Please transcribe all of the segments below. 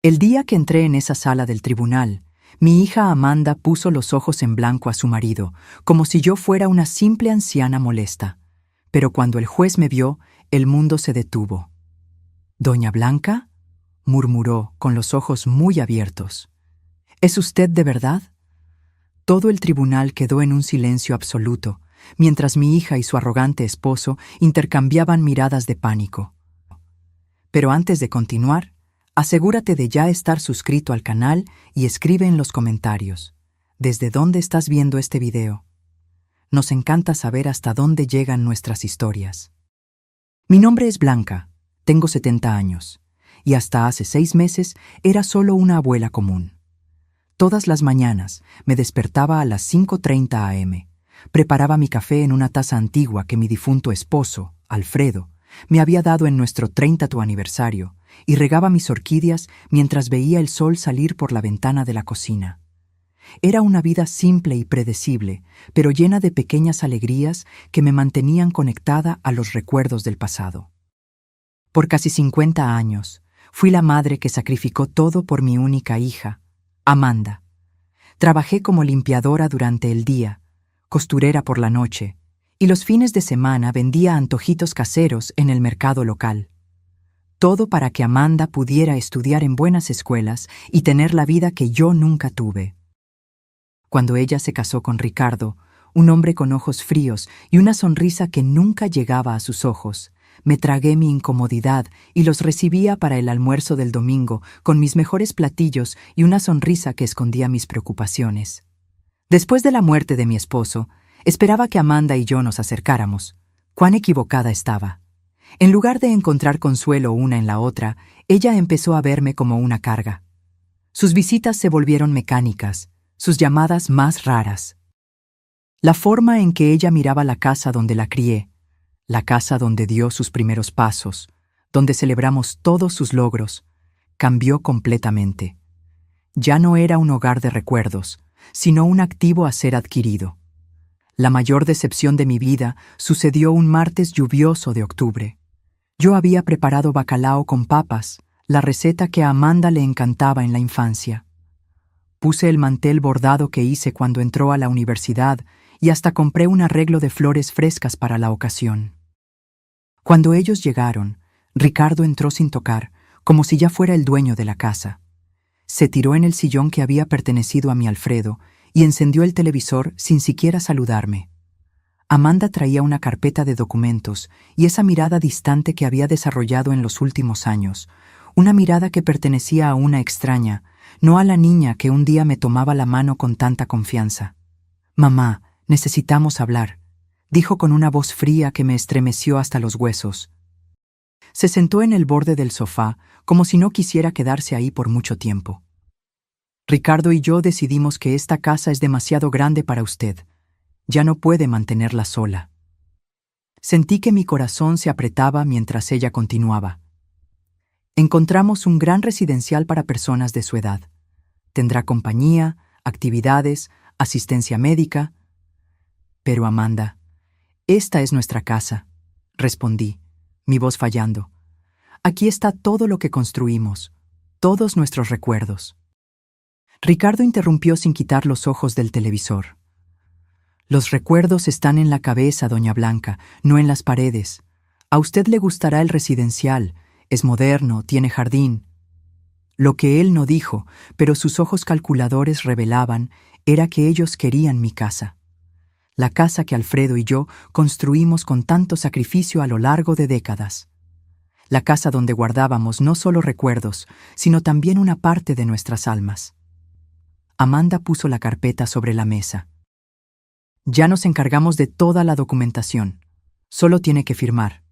El día que entré en esa sala del tribunal, mi hija Amanda puso los ojos en blanco a su marido, como si yo fuera una simple anciana molesta. Pero cuando el juez me vio, el mundo se detuvo. «¿Doña Blanca?», murmuró, con los ojos muy abiertos. «¿Es usted de verdad?». Todo el tribunal quedó en un silencio absoluto, mientras mi hija y su arrogante esposo intercambiaban miradas de pánico. Pero antes de continuar, asegúrate de ya estar suscrito al canal y escribe en los comentarios ¿desde dónde estás viendo este video? Nos encanta saber hasta dónde llegan nuestras historias. Mi nombre es Blanca, tengo 70 años, y hasta hace 6 meses era solo una abuela común. Todas las mañanas me despertaba a las 5:30 am, preparaba mi café en una taza antigua que mi difunto esposo, Alfredo, me había dado en nuestro 30º aniversario, y regaba mis orquídeas mientras veía el sol salir por la ventana de la cocina. Era una vida simple y predecible, pero llena de pequeñas alegrías que me mantenían conectada a los recuerdos del pasado. Por casi 50 años, fui la madre que sacrificó todo por mi única hija, Amanda. Trabajé como limpiadora durante el día, costurera por la noche, y los fines de semana vendía antojitos caseros en el mercado local. Todo para que Amanda pudiera estudiar en buenas escuelas y tener la vida que yo nunca tuve. Cuando ella se casó con Ricardo, un hombre con ojos fríos y una sonrisa que nunca llegaba a sus ojos, me tragué mi incomodidad y los recibía para el almuerzo del domingo con mis mejores platillos y una sonrisa que escondía mis preocupaciones. Después de la muerte de mi esposo, esperaba que Amanda y yo nos acercáramos. Cuán equivocada estaba. En lugar de encontrar consuelo una en la otra, ella empezó a verme como una carga. Sus visitas se volvieron mecánicas, sus llamadas más raras. La forma en que ella miraba la casa donde la crié, la casa donde dio sus primeros pasos, donde celebramos todos sus logros, cambió completamente. Ya no era un hogar de recuerdos, sino un activo a ser adquirido. La mayor decepción de mi vida sucedió un martes lluvioso de octubre. Yo había preparado bacalao con papas, la receta que a Amanda le encantaba en la infancia. Puse el mantel bordado que hice cuando entró a la universidad y hasta compré un arreglo de flores frescas para la ocasión. Cuando ellos llegaron, Ricardo entró sin tocar, como si ya fuera el dueño de la casa. Se tiró en el sillón que había pertenecido a mi Alfredo y encendió el televisor sin siquiera saludarme. Amanda traía una carpeta de documentos y esa mirada distante que había desarrollado en los últimos años, una mirada que pertenecía a una extraña, no a la niña que un día me tomaba la mano con tanta confianza. «Mamá, necesitamos hablar», dijo con una voz fría que me estremeció hasta los huesos. Se sentó en el borde del sofá, como si no quisiera quedarse ahí por mucho tiempo. «Ricardo y yo decidimos que esta casa es demasiado grande para usted. Ya no puede mantenerla sola». Sentí que mi corazón se apretaba mientras ella continuaba. «Encontramos un gran residencial para personas de su edad. Tendrá compañía, actividades, asistencia médica». «Pero Amanda, esta es nuestra casa», respondí, mi voz fallando. «Aquí está todo lo que construimos, todos nuestros recuerdos». Ricardo interrumpió sin quitar los ojos del televisor. «Los recuerdos están en la cabeza, doña Blanca, no en las paredes. A usted le gustará el residencial, es moderno, tiene jardín». Lo que él no dijo, pero sus ojos calculadores revelaban, era que ellos querían mi casa. La casa que Alfredo y yo construimos con tanto sacrificio a lo largo de décadas. La casa donde guardábamos no solo recuerdos, sino también una parte de nuestras almas. Amanda puso la carpeta sobre la mesa. «Ya nos encargamos de toda la documentación. Solo tiene que firmar».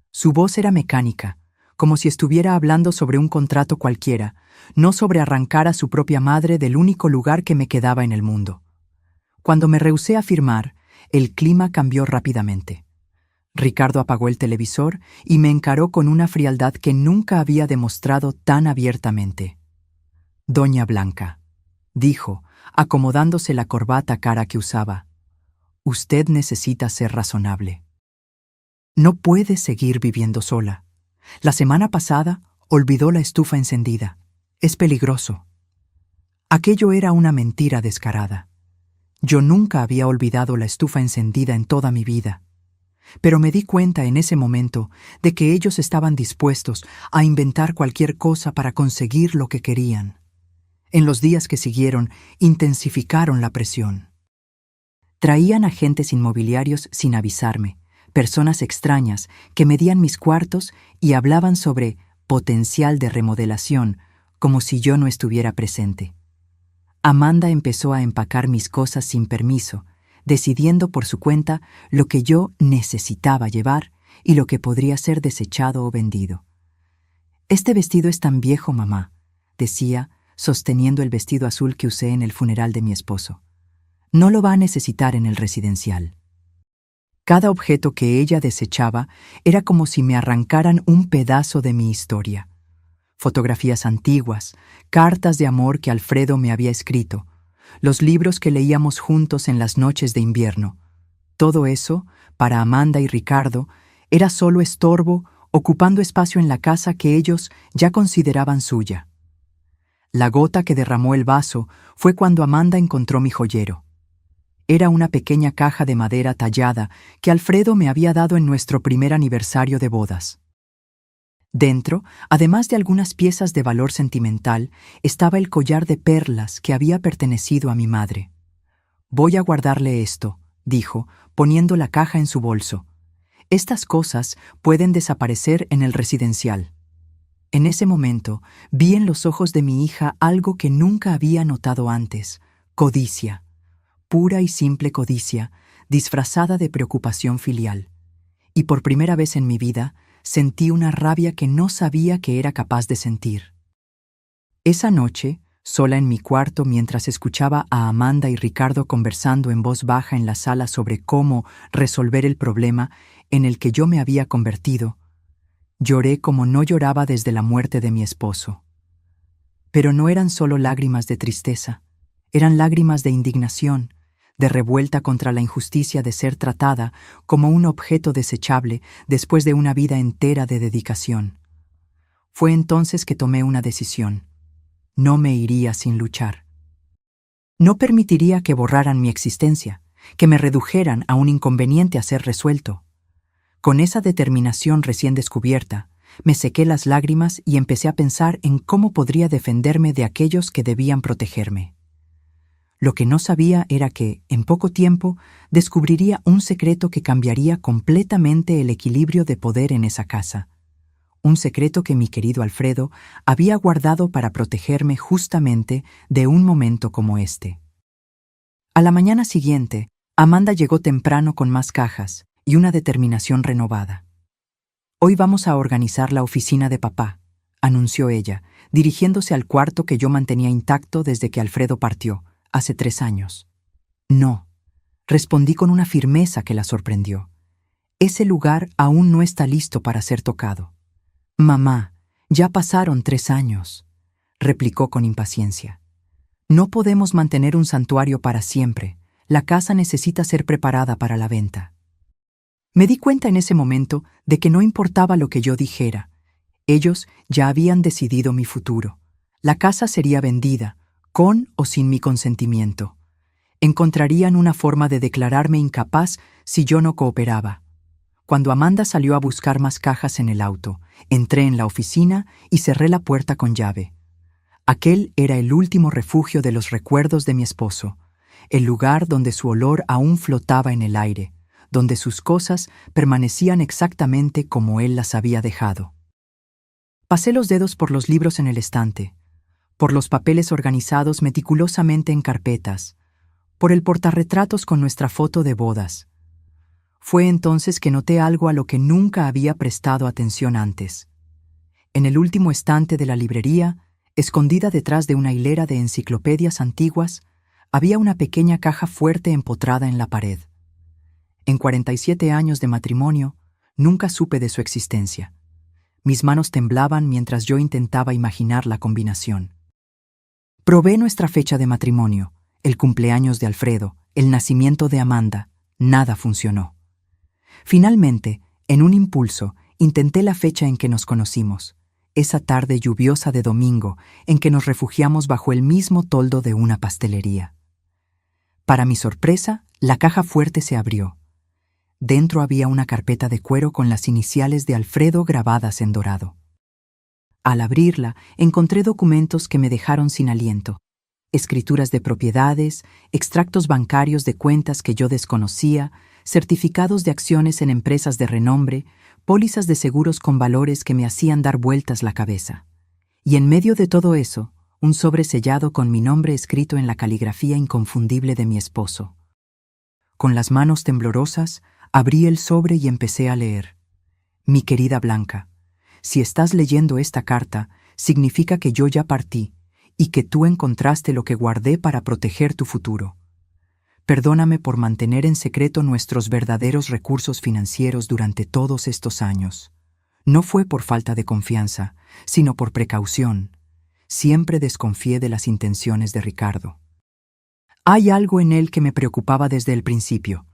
Su voz era mecánica, como si estuviera hablando sobre un contrato cualquiera, no sobre arrancar a su propia madre del único lugar que me quedaba en el mundo. Cuando me rehusé a firmar, el clima cambió rápidamente. Ricardo apagó el televisor y me encaró con una frialdad que nunca había demostrado tan abiertamente. «Doña Blanca», dijo, acomodándose la corbata cara que usaba, «usted necesita ser razonable. No puede seguir viviendo sola. La semana pasada olvidó la estufa encendida. Es peligroso. Aquello era una mentira descarada. Yo nunca había olvidado la estufa encendida en toda mi vida. Pero me di cuenta en ese momento de que ellos estaban dispuestos a inventar cualquier cosa para conseguir lo que querían. En los días que siguieron, intensificaron la presión. Traían agentes inmobiliarios sin avisarme, personas extrañas que medían mis cuartos y hablaban sobre potencial de remodelación, como si yo no estuviera presente. Amanda empezó a empacar mis cosas sin permiso, decidiendo por su cuenta lo que yo necesitaba llevar y lo que podría ser desechado o vendido. «Este vestido es tan viejo, mamá», decía, sosteniendo el vestido azul que usé en el funeral de mi esposo. «No lo va a necesitar en el residencial». Cada objeto que ella desechaba era como si me arrancaran un pedazo de mi historia. Fotografías antiguas, cartas de amor que Alfredo me había escrito, los libros que leíamos juntos en las noches de invierno. Todo eso, para Amanda y Ricardo, era solo estorbo, ocupando espacio en la casa que ellos ya consideraban suya. La gota que derramó el vaso fue cuando Amanda encontró mi joyero. Era una pequeña caja de madera tallada que Alfredo me había dado en nuestro primer aniversario de bodas. Dentro, además de algunas piezas de valor sentimental, estaba el collar de perlas que había pertenecido a mi madre. «Voy a guardarle esto», dijo, poniendo la caja en su bolso. «Estas cosas pueden desaparecer en el residencial». En ese momento, vi en los ojos de mi hija algo que nunca había notado antes: codicia. Pura y simple codicia, disfrazada de preocupación filial. Y por primera vez en mi vida, sentí una rabia que no sabía que era capaz de sentir. Esa noche, sola en mi cuarto mientras escuchaba a Amanda y Ricardo conversando en voz baja en la sala sobre cómo resolver el problema en el que yo me había convertido, lloré como no lloraba desde la muerte de mi esposo. Pero no eran solo lágrimas de tristeza, eran lágrimas de indignación, de revuelta contra la injusticia de ser tratada como un objeto desechable después de una vida entera de dedicación. Fue entonces que tomé una decisión. No me iría sin luchar. No permitiría que borraran mi existencia, que me redujeran a un inconveniente a ser resuelto. Con esa determinación recién descubierta, me sequé las lágrimas y empecé a pensar en cómo podría defenderme de aquellos que debían protegerme. Lo que no sabía era que, en poco tiempo, descubriría un secreto que cambiaría completamente el equilibrio de poder en esa casa. Un secreto que mi querido Alfredo había guardado para protegerme justamente de un momento como este. A la mañana siguiente, Amanda llegó temprano con más cajas y una determinación renovada. «Hoy vamos a organizar la oficina de papá», anunció ella, dirigiéndose al cuarto que yo mantenía intacto desde que Alfredo partió, hace 3 años. «No», respondí con una firmeza que la sorprendió. «Ese lugar aún no está listo para ser tocado». «Mamá, ya pasaron 3 años», replicó con impaciencia. «No podemos mantener un santuario para siempre. La casa necesita ser preparada para la venta». Me di cuenta en ese momento de que no importaba lo que yo dijera. Ellos ya habían decidido mi futuro. La casa sería vendida, con o sin mi consentimiento. Encontrarían una forma de declararme incapaz si yo no cooperaba. Cuando Amanda salió a buscar más cajas en el auto, entré en la oficina y cerré la puerta con llave. Aquel era el último refugio de los recuerdos de mi esposo, el lugar donde su olor aún flotaba en el aire, donde sus cosas permanecían exactamente como él las había dejado. Pasé los dedos por los libros en el estante, por los papeles organizados meticulosamente en carpetas, por el portarretratos con nuestra foto de bodas. Fue entonces que noté algo a lo que nunca había prestado atención antes. En el último estante de la librería, escondida detrás de una hilera de enciclopedias antiguas, había una pequeña caja fuerte empotrada en la pared. En 47 años de matrimonio, nunca supe de su existencia. Mis manos temblaban mientras yo intentaba imaginar la combinación. Probé nuestra fecha de matrimonio, el cumpleaños de Alfredo, el nacimiento de Amanda. Nada funcionó. Finalmente, en un impulso, intenté la fecha en que nos conocimos, esa tarde lluviosa de domingo en que nos refugiamos bajo el mismo toldo de una pastelería. Para mi sorpresa, la caja fuerte se abrió. Dentro había una carpeta de cuero con las iniciales de Alfredo grabadas en dorado. Al abrirla, encontré documentos que me dejaron sin aliento. Escrituras de propiedades, extractos bancarios de cuentas que yo desconocía, certificados de acciones en empresas de renombre, pólizas de seguros con valores que me hacían dar vueltas la cabeza. Y en medio de todo eso, un sobre sellado con mi nombre escrito en la caligrafía inconfundible de mi esposo. Con las manos temblorosas, abrí el sobre y empecé a leer. Mi querida Blanca, si estás leyendo esta carta, significa que yo ya partí y que tú encontraste lo que guardé para proteger tu futuro. Perdóname por mantener en secreto nuestros verdaderos recursos financieros durante todos estos años. No fue por falta de confianza, sino por precaución. Siempre desconfié de las intenciones de Ricardo. Hay algo en él que me preocupaba desde el principio.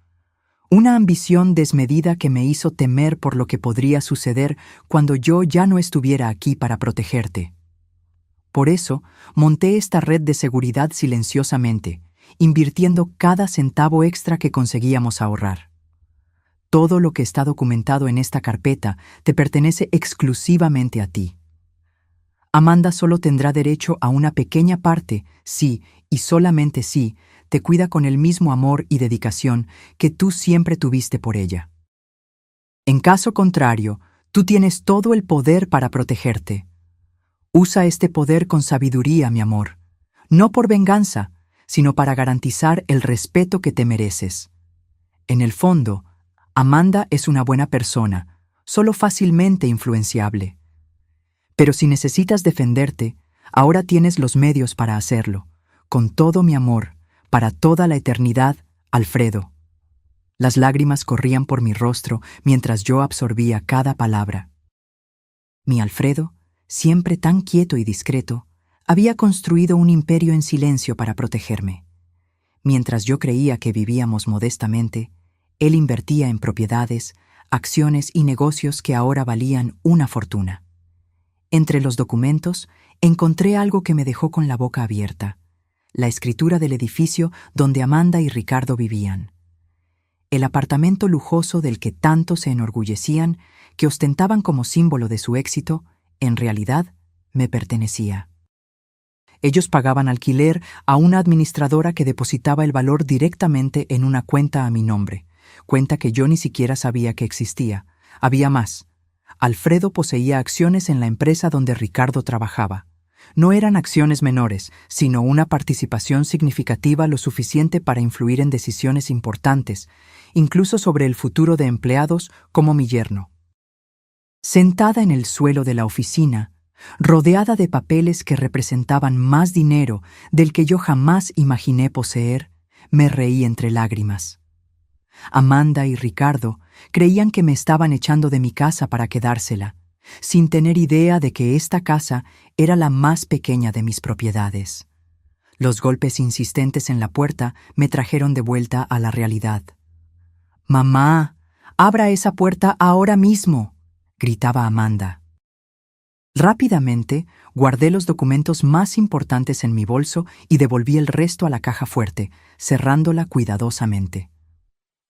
Una ambición desmedida que me hizo temer por lo que podría suceder cuando yo ya no estuviera aquí para protegerte. Por eso, monté esta red de seguridad silenciosamente, invirtiendo cada centavo extra que conseguíamos ahorrar. Todo lo que está documentado en esta carpeta te pertenece exclusivamente a ti. Amanda solo tendrá derecho a una pequeña parte si, y solamente si, te cuida con el mismo amor y dedicación que tú siempre tuviste por ella. En caso contrario, tú tienes todo el poder para protegerte. Usa este poder con sabiduría, mi amor, no por venganza, sino para garantizar el respeto que te mereces. En el fondo, Amanda es una buena persona, solo fácilmente influenciable. Pero si necesitas defenderte, ahora tienes los medios para hacerlo. Con todo mi amor, para toda la eternidad, Alfredo. Las lágrimas corrían por mi rostro mientras yo absorbía cada palabra. Mi Alfredo, siempre tan quieto y discreto, había construido un imperio en silencio para protegerme. Mientras yo creía que vivíamos modestamente, él invertía en propiedades, acciones y negocios que ahora valían una fortuna. Entre los documentos, encontré algo que me dejó con la boca abierta: la escritura del edificio donde Amanda y Ricardo vivían. El apartamento lujoso del que tanto se enorgullecían, que ostentaban como símbolo de su éxito, en realidad me pertenecía. Ellos pagaban alquiler a una administradora que depositaba el valor directamente en una cuenta a mi nombre, cuenta que yo ni siquiera sabía que existía. Había más. Alfredo poseía acciones en la empresa donde Ricardo trabajaba. No eran acciones menores, sino una participación significativa lo suficiente para influir en decisiones importantes, incluso sobre el futuro de empleados como mi yerno. Sentada en el suelo de la oficina, rodeada de papeles que representaban más dinero del que yo jamás imaginé poseer, me reí entre lágrimas. Amanda y Ricardo creían que me estaban echando de mi casa para quedársela, sin tener idea de que esta casa era la más pequeña de mis propiedades. Los golpes insistentes en la puerta me trajeron de vuelta a la realidad. «¡Mamá! ¡Abra esa puerta ahora mismo!», gritaba Amanda. Rápidamente, guardé los documentos más importantes en mi bolso y devolví el resto a la caja fuerte, cerrándola cuidadosamente.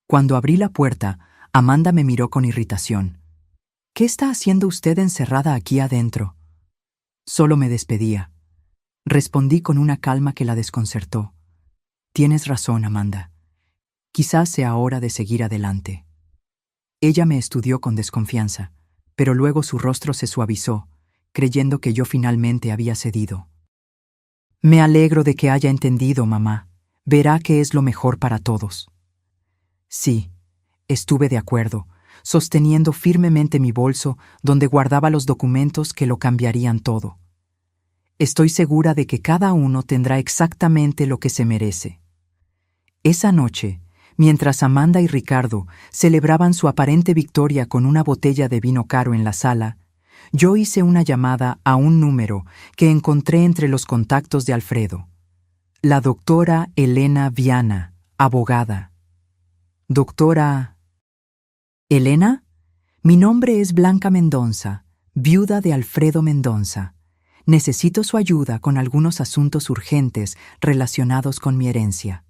Cuando abrí la puerta, Amanda me miró con irritación. «¿Qué está haciendo usted encerrada aquí adentro?». Solo me despedía. Respondí con una calma que la desconcertó. «Tienes razón, Amanda. Quizás sea hora de seguir adelante». Ella me estudió con desconfianza, pero luego su rostro se suavizó, creyendo que yo finalmente había cedido. «Me alegro de que haya entendido, mamá. Verá que es lo mejor para todos». Sí, estuve de acuerdo, sosteniendo firmemente mi bolso donde guardaba los documentos que lo cambiarían todo. Estoy segura de que cada uno tendrá exactamente lo que se merece. Esa noche, mientras Amanda y Ricardo celebraban su aparente victoria con una botella de vino caro en la sala, yo hice una llamada a un número que encontré entre los contactos de Alfredo. La doctora Elena Viana, abogada. «Doctora...». «¿Elena? Mi nombre es Blanca Mendonza. viuda de Alfredo Mendonza. Necesito su ayuda con algunos asuntos urgentes relacionados con mi herencia.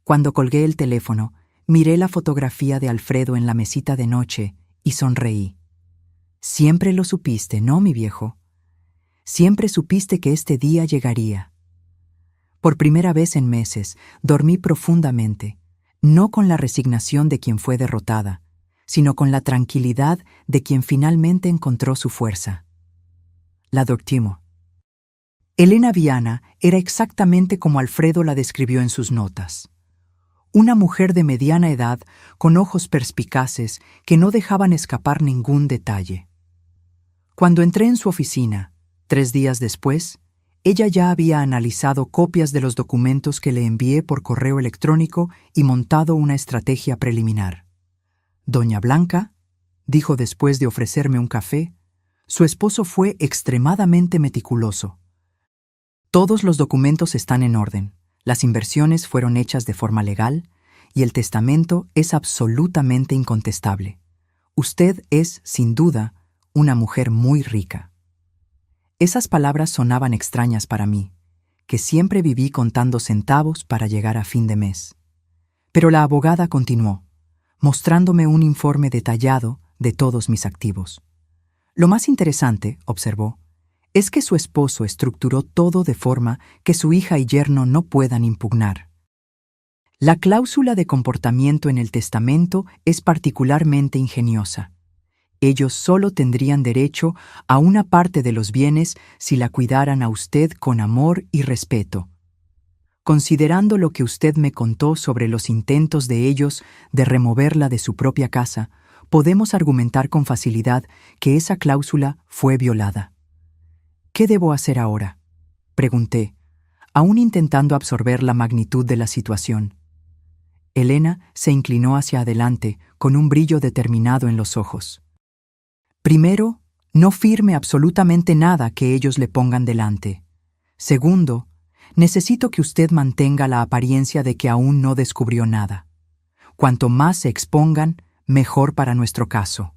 Cuando colgué el teléfono, miré la fotografía de Alfredo en la mesita de noche y sonreí. Siempre lo supiste, ¿no, mi viejo? Siempre supiste que este día llegaría. Por primera vez en meses, dormí profundamente, no con la resignación de quien fue derrotada, sino con la tranquilidad de quien finalmente encontró su fuerza. La Doctimo. Elena Viana era exactamente como Alfredo la describió en sus notas. Una mujer de mediana edad con ojos perspicaces que no dejaban escapar ningún detalle. Cuando entré en su oficina, 3 días después, ella ya había analizado copias de los documentos que le envié por correo electrónico y montado una estrategia preliminar. Doña Blanca, dijo después de ofrecerme un café, su esposo fue extremadamente meticuloso. Todos los documentos están en orden, las inversiones fueron hechas de forma legal y el testamento es absolutamente incontestable. Usted es, sin duda, una mujer muy rica. Esas palabras sonaban extrañas para mí, que siempre viví contando centavos para llegar a fin de mes. Pero la abogada continuó, mostrándome un informe detallado de todos mis activos. Lo más interesante, observó, es que su esposo estructuró todo de forma que su hija y yerno no puedan impugnar. La cláusula de comportamiento en el testamento es particularmente ingeniosa. Ellos solo tendrían derecho a una parte de los bienes si la cuidaran a usted con amor y respeto. Considerando lo que usted me contó sobre los intentos de ellos de removerla de su propia casa, podemos argumentar con facilidad que esa cláusula fue violada. ¿Qué debo hacer ahora?, pregunté, aún intentando absorber la magnitud de la situación. Elena se inclinó hacia adelante con un brillo determinado en los ojos. Primero, no firme absolutamente nada que ellos le pongan delante. Segundo, necesito que usted mantenga la apariencia de que aún no descubrió nada. Cuanto más se expongan, mejor para nuestro caso.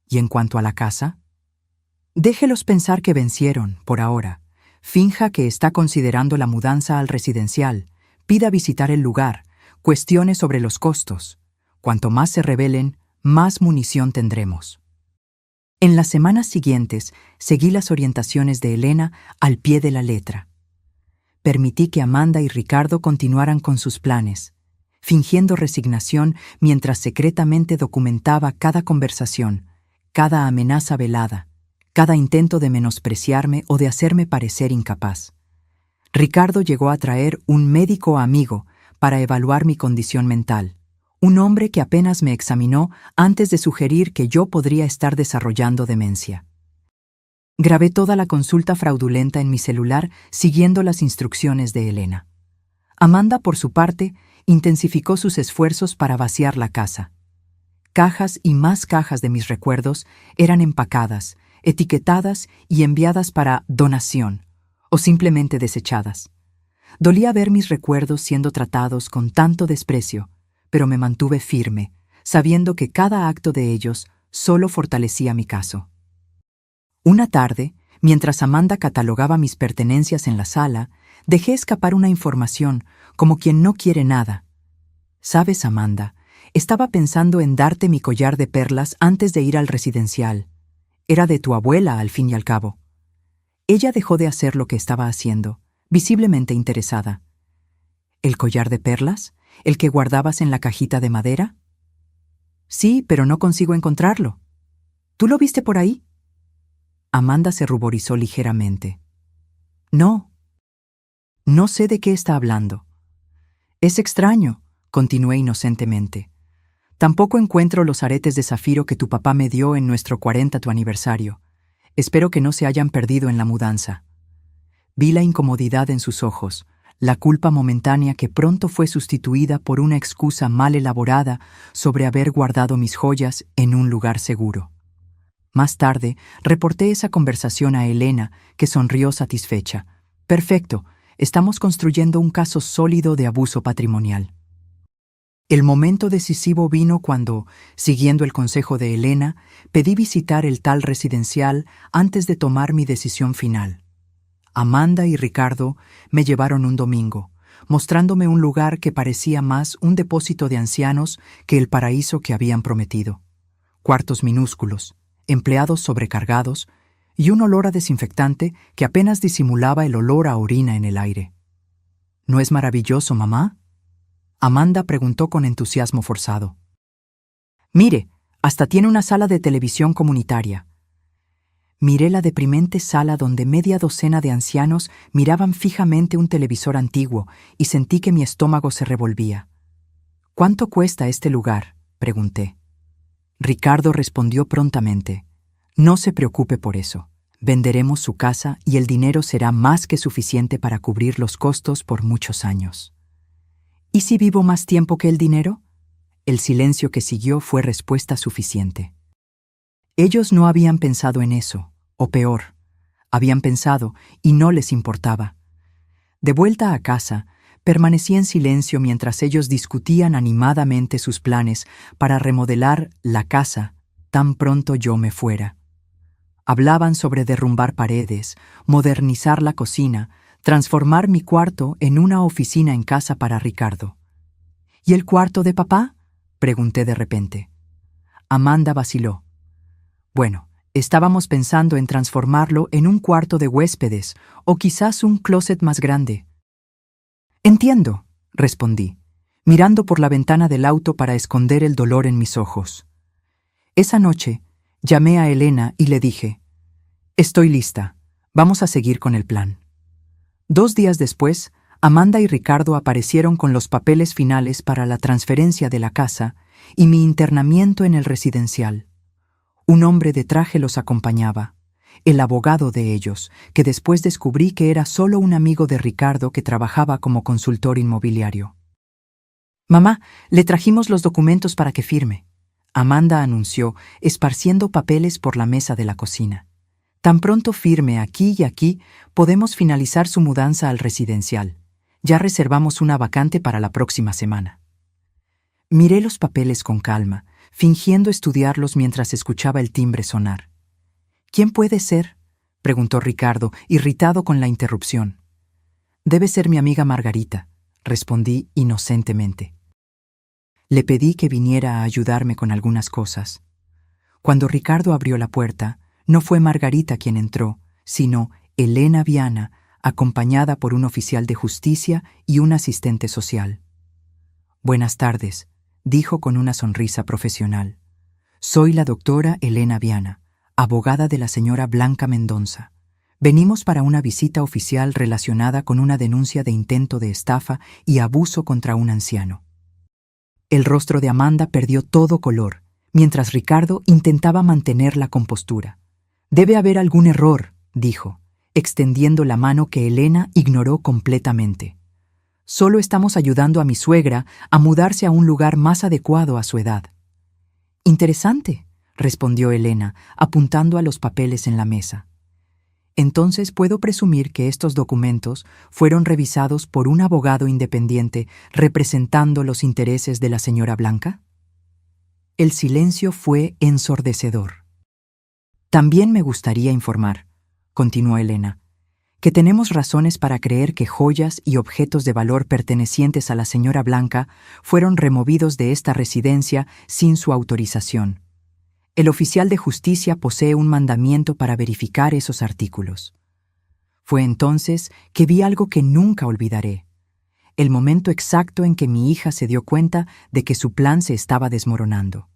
¿Y en cuanto a la casa? Déjelos pensar que vencieron, por ahora. Finja que está considerando la mudanza al residencial. Pida visitar el lugar. Cuestione sobre los costos. Cuanto más se rebelen, más munición tendremos. En las semanas siguientes, seguí las orientaciones de Elena al pie de la letra. Permití que Amanda y Ricardo continuaran con sus planes, fingiendo resignación mientras secretamente documentaba cada conversación, cada amenaza velada, cada intento de menospreciarme o de hacerme parecer incapaz. Ricardo llegó a traer un médico amigo para evaluar mi condición mental, un hombre que apenas me examinó antes de sugerir que yo podría estar desarrollando demencia. Grabé toda la consulta fraudulenta en mi celular siguiendo las instrucciones de Elena. Amanda, por su parte, intensificó sus esfuerzos para vaciar la casa. Cajas y más cajas de mis recuerdos eran empacadas, etiquetadas y enviadas para donación, o simplemente desechadas. Dolía ver mis recuerdos siendo tratados con tanto desprecio, pero me mantuve firme, sabiendo que cada acto de ellos solo fortalecía mi caso. Una tarde, mientras Amanda catalogaba mis pertenencias en la sala, dejé escapar una información, como quien no quiere nada. ¿Sabes, Amanda? Estaba pensando en darte mi collar de perlas antes de ir al residencial. Era de tu abuela, al fin y al cabo. Ella dejó de hacer lo que estaba haciendo, visiblemente interesada. ¿El collar de perlas? ¿El que guardabas en la cajita de madera? Sí, pero no consigo encontrarlo. ¿Tú lo viste por ahí? Amanda se ruborizó ligeramente. No. No sé de qué está hablando. Es extraño, continué inocentemente. Tampoco encuentro los aretes de zafiro que tu papá me dio en nuestro 40º aniversario. Espero que no se hayan perdido en la mudanza. Vi la incomodidad en sus ojos, la culpa momentánea que pronto fue sustituida por una excusa mal elaborada sobre haber guardado mis joyas en un lugar seguro. Más tarde, reporté esa conversación a Elena, que sonrió satisfecha. Perfecto, estamos construyendo un caso sólido de abuso patrimonial. El momento decisivo vino cuando, siguiendo el consejo de Elena, pedí visitar el tal residencial antes de tomar mi decisión final. Amanda y Ricardo me llevaron un domingo, mostrándome un lugar que parecía más un depósito de ancianos que el paraíso que habían prometido. Cuartos minúsculos, empleados sobrecargados y un olor a desinfectante que apenas disimulaba el olor a orina en el aire. ¿No es maravilloso, mamá?, Amanda preguntó con entusiasmo forzado. Mire, hasta tiene una sala de televisión comunitaria. Miré la deprimente sala donde media docena de ancianos miraban fijamente un televisor antiguo y sentí que mi estómago se revolvía. ¿Cuánto cuesta este lugar?, pregunté. Ricardo respondió prontamente. No se preocupe por eso. Venderemos su casa y el dinero será más que suficiente para cubrir los costos por muchos años. ¿Y si vivo más tiempo que el dinero? El silencio que siguió fue respuesta suficiente. Ellos no habían pensado en eso, o peor, habían pensado y no les importaba. De vuelta a casa, permanecí en silencio mientras ellos discutían animadamente sus planes para remodelar la casa tan pronto yo me fuera. Hablaban sobre derrumbar paredes, modernizar la cocina, transformar mi cuarto en una oficina en casa para Ricardo. ¿Y el cuarto de papá?, pregunté de repente. Amanda vaciló. Bueno, estábamos pensando en transformarlo en un cuarto de huéspedes o quizás un closet más grande. Entiendo, respondí, mirando por la ventana del auto para esconder el dolor en mis ojos. Esa noche, llamé a Elena y le dije, «Estoy lista, vamos a seguir con el plan». 2 días después, Amanda y Ricardo aparecieron con los papeles finales para la transferencia de la casa y mi internamiento en el residencial. Un hombre de traje los acompañaba, el abogado de ellos, que después descubrí que era solo un amigo de Ricardo que trabajaba como consultor inmobiliario. «Mamá, le trajimos los documentos para que firme», Amanda anunció, esparciendo papeles por la mesa de la cocina. «Tan pronto firme aquí y aquí, podemos finalizar su mudanza al residencial. Ya reservamos una vacante para la próxima semana». Miré los papeles con calma, fingiendo estudiarlos mientras escuchaba el timbre sonar. «¿Quién puede ser?», preguntó Ricardo, irritado con la interrupción. «Debe ser mi amiga Margarita», respondí inocentemente. Le pedí que viniera a ayudarme con algunas cosas. Cuando Ricardo abrió la puerta, no fue Margarita quien entró, sino Elena Viana, acompañada por un oficial de justicia y un asistente social. «Buenas tardes», dijo con una sonrisa profesional. «Soy la doctora Elena Viana, abogada de la señora Blanca Mendonza. Venimos para una visita oficial relacionada con una denuncia de intento de estafa y abuso contra un anciano». El rostro de Amanda perdió todo color, mientras Ricardo intentaba mantener la compostura. «Debe haber algún error», dijo, extendiendo la mano que Elena ignoró completamente. «Solo estamos ayudando a mi suegra a mudarse a un lugar más adecuado a su edad». «Interesante», respondió Elena, apuntando a los papeles en la mesa. «Entonces puedo presumir que estos documentos fueron revisados por un abogado independiente representando los intereses de la señora Blanca». El silencio fue ensordecedor. «También me gustaría informar», continuó Elena, «que tenemos razones para creer que joyas y objetos de valor pertenecientes a la señora Blanca fueron removidos de esta residencia sin su autorización. El oficial de justicia posee un mandamiento para verificar esos artículos». Fue entonces que vi algo que nunca olvidaré. El momento exacto en que mi hija se dio cuenta de que su plan se estaba desmoronando.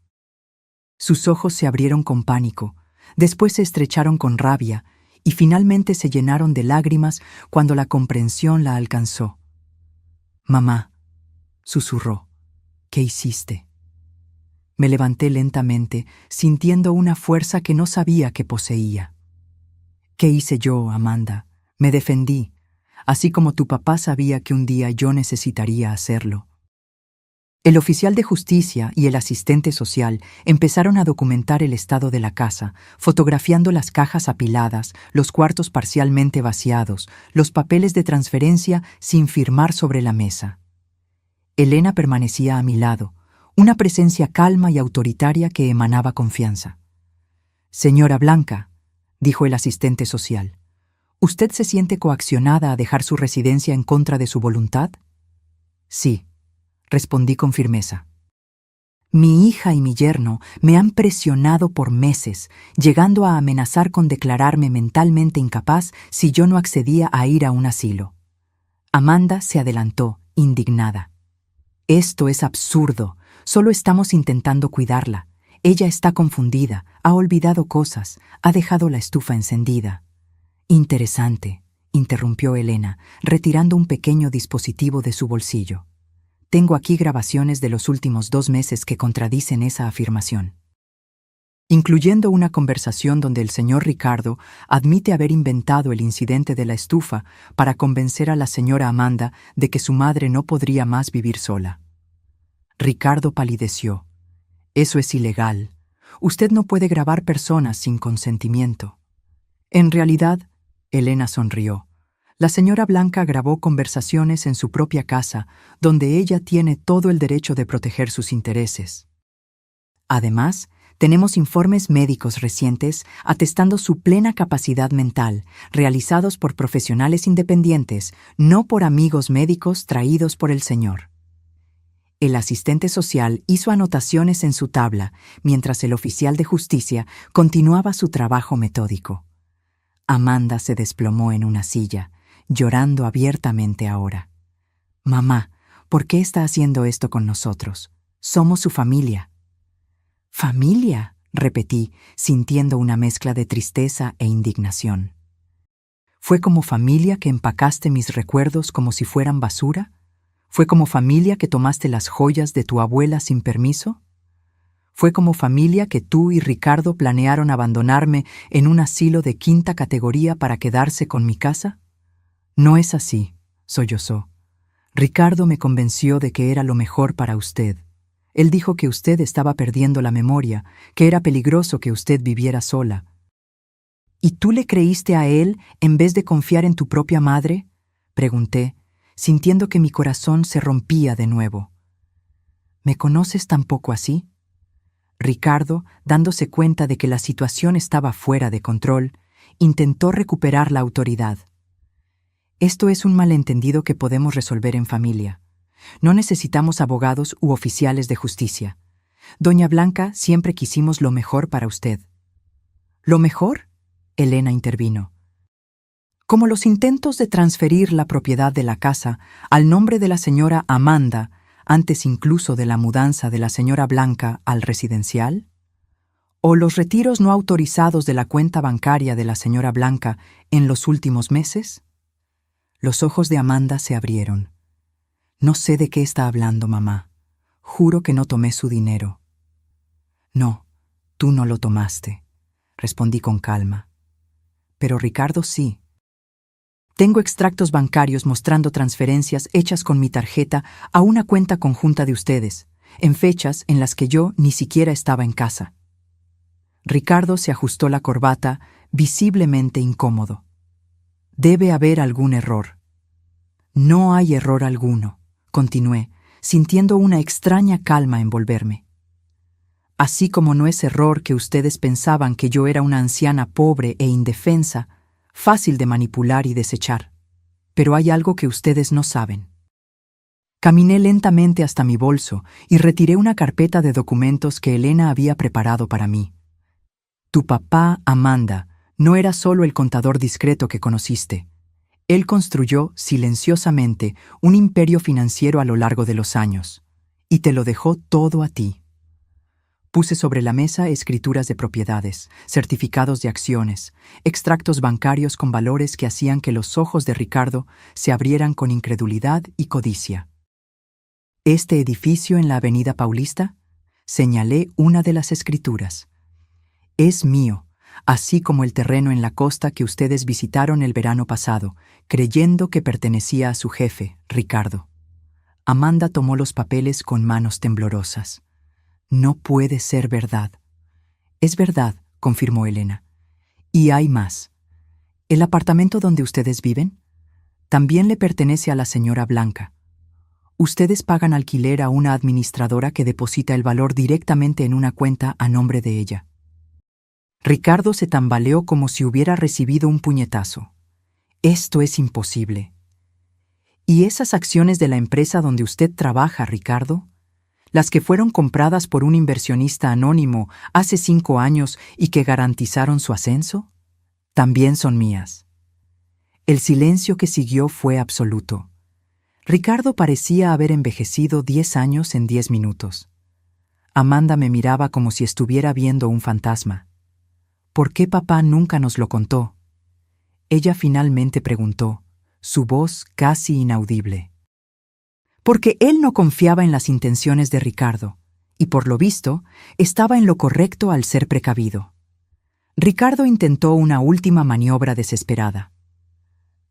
Sus ojos se abrieron con pánico, después se estrecharon con rabia y finalmente se llenaron de lágrimas cuando la comprensión la alcanzó. «Mamá», susurró, «¿qué hiciste?». Me levanté lentamente, sintiendo una fuerza que no sabía que poseía. «¿Qué hice yo, Amanda? Me defendí, así como tu papá sabía que un día yo necesitaría hacerlo». El oficial de justicia y el asistente social empezaron a documentar el estado de la casa, fotografiando las cajas apiladas, los cuartos parcialmente vaciados, los papeles de transferencia sin firmar sobre la mesa. Elena permanecía a mi lado, una presencia calma y autoritaria que emanaba confianza. «Señora Blanca», dijo el asistente social, «¿usted se siente coaccionada a dejar su residencia en contra de su voluntad?» «Sí», respondí con firmeza. «Mi hija y mi yerno me han presionado por meses, llegando a amenazar con declararme mentalmente incapaz si yo no accedía a ir a un asilo». Amanda se adelantó, indignada. «Esto es absurdo. Solo estamos intentando cuidarla. Ella está confundida, ha olvidado cosas, ha dejado la estufa encendida». «Interesante», interrumpió Elena, retirando un pequeño dispositivo de su bolsillo. «Tengo aquí grabaciones de los últimos 2 meses que contradicen esa afirmación, incluyendo una conversación donde el señor Ricardo admite haber inventado el incidente de la estufa para convencer a la señora Amanda de que su madre no podría más vivir sola». Ricardo palideció. «Eso es ilegal. Usted no puede grabar personas sin consentimiento». «En realidad», Elena sonrió, «la señora Blanca grabó conversaciones en su propia casa, donde ella tiene todo el derecho de proteger sus intereses. Además, tenemos informes médicos recientes atestando su plena capacidad mental, realizados por profesionales independientes, no por amigos médicos traídos por el señor». El asistente social hizo anotaciones en su tabla, mientras el oficial de justicia continuaba su trabajo metódico. Amanda se desplomó en una silla, llorando abiertamente ahora. «Mamá, ¿por qué está haciendo esto con nosotros? Somos su familia». «¿Familia?», repetí, sintiendo una mezcla de tristeza e indignación. «¿Fue como familia que empacaste mis recuerdos como si fueran basura? ¿Fue como familia que tomaste las joyas de tu abuela sin permiso? ¿Fue como familia que tú y Ricardo planearon abandonarme en un asilo de 5ª categoría para quedarse con mi casa?» «No es así», sollozó. «Ricardo me convenció de que era lo mejor para usted. Él dijo que usted estaba perdiendo la memoria, que era peligroso que usted viviera sola». «¿Y tú le creíste a él en vez de confiar en tu propia madre?», pregunté, sintiendo que mi corazón se rompía de nuevo. «¿Me conoces tampoco así?». Ricardo, dándose cuenta de que la situación estaba fuera de control, intentó recuperar la autoridad. «Esto es un malentendido que podemos resolver en familia. No necesitamos abogados u oficiales de justicia. Doña Blanca, siempre quisimos lo mejor para usted». «¿Lo mejor?», Elena intervino. «Como los intentos de transferir la propiedad de la casa al nombre de la señora Amanda, antes incluso de la mudanza de la señora Blanca al residencial, o los retiros no autorizados de la cuenta bancaria de la señora Blanca en los últimos meses». Los ojos de Amanda se abrieron. «No sé de qué está hablando, mamá. Juro que no tomé su dinero». «No, tú no lo tomaste», respondí con calma. «Pero Ricardo sí. Tengo extractos bancarios mostrando transferencias hechas con mi tarjeta a una cuenta conjunta de ustedes, en fechas en las que yo ni siquiera estaba en casa». Ricardo se ajustó la corbata, visiblemente incómodo. «Debe haber algún error». «No hay error alguno», continué, sintiendo una extraña calma envolverme. «Así como no es error que ustedes pensaban que yo era una anciana pobre e indefensa, fácil de manipular y desechar. Pero hay algo que ustedes no saben». Caminé lentamente hasta mi bolso y retiré una carpeta de documentos que Elena había preparado para mí. «Tu papá, Amanda, no era solo el contador discreto que conociste. Él construyó silenciosamente un imperio financiero a lo largo de los años, y te lo dejó todo a ti». Puse sobre la mesa escrituras de propiedades, certificados de acciones, extractos bancarios con valores que hacían que los ojos de Ricardo se abrieran con incredulidad y codicia. «¿Este edificio en la Avenida Paulista?», señalé una de las escrituras. «Es mío, así como el terreno en la costa que ustedes visitaron el verano pasado, creyendo que pertenecía a su jefe, Ricardo». Amanda tomó los papeles con manos temblorosas. «No puede ser verdad». «Es verdad», confirmó Elena. «Y hay más. ¿El apartamento donde ustedes viven? También le pertenece a la señora Blanca». Ustedes pagan alquiler a una administradora que deposita el valor directamente en una cuenta a nombre de ella. Ricardo se tambaleó como si hubiera recibido un puñetazo. Esto es imposible. ¿Y esas acciones de la empresa donde usted trabaja, Ricardo? Las que fueron compradas por un inversionista anónimo hace 5 años y que garantizaron su ascenso, también son mías. El silencio que siguió fue absoluto. Ricardo parecía haber envejecido 10 años en 10 minutos. Amanda me miraba como si estuviera viendo un fantasma. ¿Por qué papá nunca nos lo contó? Ella finalmente preguntó, su voz casi inaudible. Porque él no confiaba en las intenciones de Ricardo, y por lo visto, estaba en lo correcto al ser precavido. Ricardo intentó una última maniobra desesperada.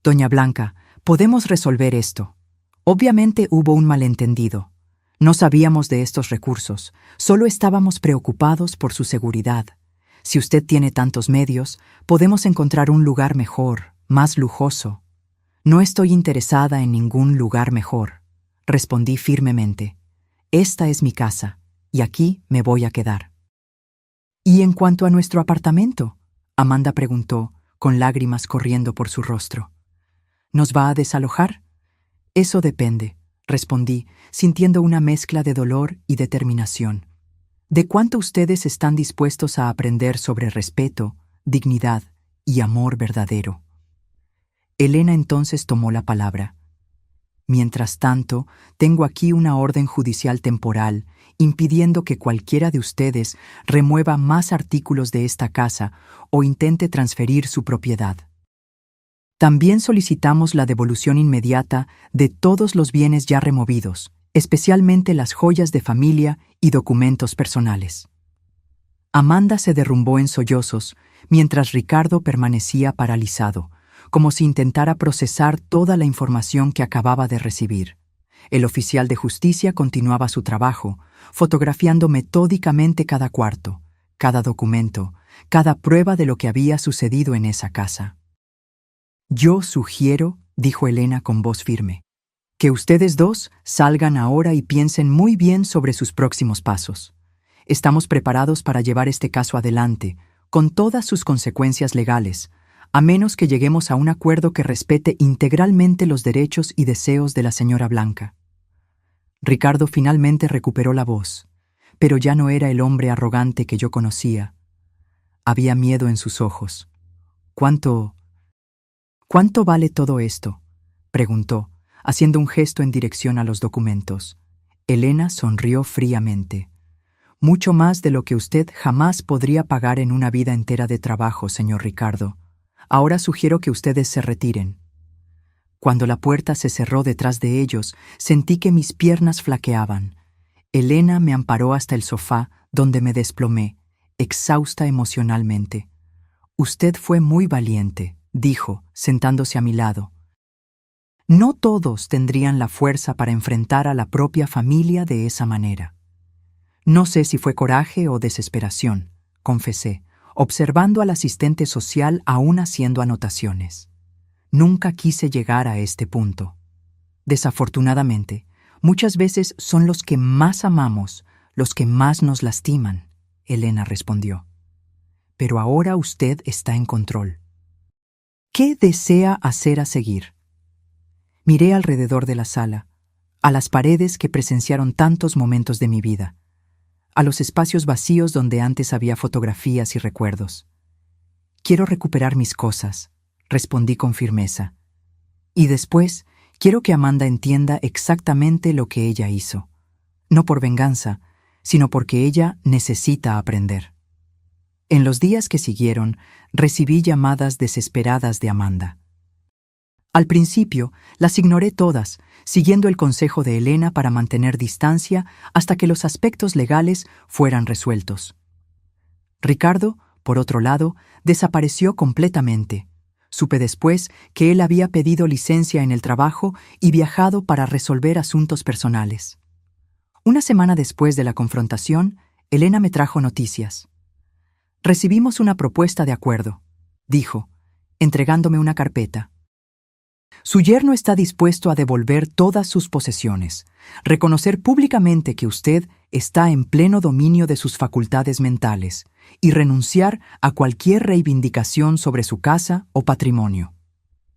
Doña Blanca, podemos resolver esto. Obviamente hubo un malentendido. No sabíamos de estos recursos, solo estábamos preocupados por su seguridad. Si usted tiene tantos medios, podemos encontrar un lugar mejor, más lujoso. No estoy interesada en ningún lugar mejor, respondí firmemente. Esta es mi casa, y aquí me voy a quedar. ¿Y en cuanto a nuestro apartamento? Amanda preguntó, con lágrimas corriendo por su rostro. ¿Nos va a desalojar? Eso depende, respondí, sintiendo una mezcla de dolor y determinación. ¿De cuánto ustedes están dispuestos a aprender sobre respeto, dignidad y amor verdadero? Elena entonces tomó la palabra. Mientras tanto, tengo aquí una orden judicial temporal impidiendo que cualquiera de ustedes remueva más artículos de esta casa o intente transferir su propiedad. También solicitamos la devolución inmediata de todos los bienes ya removidos, especialmente las joyas de familia y documentos personales. Amanda se derrumbó en sollozos, mientras Ricardo permanecía paralizado, como si intentara procesar toda la información que acababa de recibir. El oficial de justicia continuaba su trabajo, fotografiando metódicamente cada cuarto, cada documento, cada prueba de lo que había sucedido en esa casa. Yo sugiero, dijo Elena con voz firme, que ustedes dos salgan ahora y piensen muy bien sobre sus próximos pasos. Estamos preparados para llevar este caso adelante, con todas sus consecuencias legales, a menos que lleguemos a un acuerdo que respete integralmente los derechos y deseos de la señora Blanca. Ricardo finalmente recuperó la voz, pero ya no era el hombre arrogante que yo conocía. Había miedo en sus ojos. ¿Cuánto vale todo esto?, preguntó, haciendo un gesto en dirección a los documentos. Elena sonrió fríamente. Mucho más de lo que usted jamás podría pagar en una vida entera de trabajo, señor Ricardo. Ahora sugiero que ustedes se retiren. Cuando la puerta se cerró detrás de ellos, sentí que mis piernas flaqueaban. Elena me amparó hasta el sofá, donde me desplomé, exhausta emocionalmente. Usted fue muy valiente, dijo, sentándose a mi lado. No todos tendrían la fuerza para enfrentar a la propia familia de esa manera. No sé si fue coraje o desesperación, confesé, observando al asistente social aún haciendo anotaciones. Nunca quise llegar a este punto. Desafortunadamente, muchas veces son los que más amamos, los que más nos lastiman, Elena respondió. Pero ahora usted está en control. ¿Qué desea hacer a seguir? Miré alrededor de la sala, a las paredes que presenciaron tantos momentos de mi vida, a los espacios vacíos donde antes había fotografías y recuerdos. Quiero recuperar mis cosas, respondí con firmeza. Y después, quiero que Amanda entienda exactamente lo que ella hizo. No por venganza, sino porque ella necesita aprender. En los días que siguieron, recibí llamadas desesperadas de Amanda. Al principio, las ignoré todas, siguiendo el consejo de Elena para mantener distancia hasta que los aspectos legales fueran resueltos. Ricardo, por otro lado, desapareció completamente. Supe después que él había pedido licencia en el trabajo y viajado para resolver asuntos personales. Una semana después de la confrontación, Elena me trajo noticias. Recibimos una propuesta de acuerdo, dijo, entregándome una carpeta. Su yerno está dispuesto a devolver todas sus posesiones, reconocer públicamente que usted está en pleno dominio de sus facultades mentales y renunciar a cualquier reivindicación sobre su casa o patrimonio.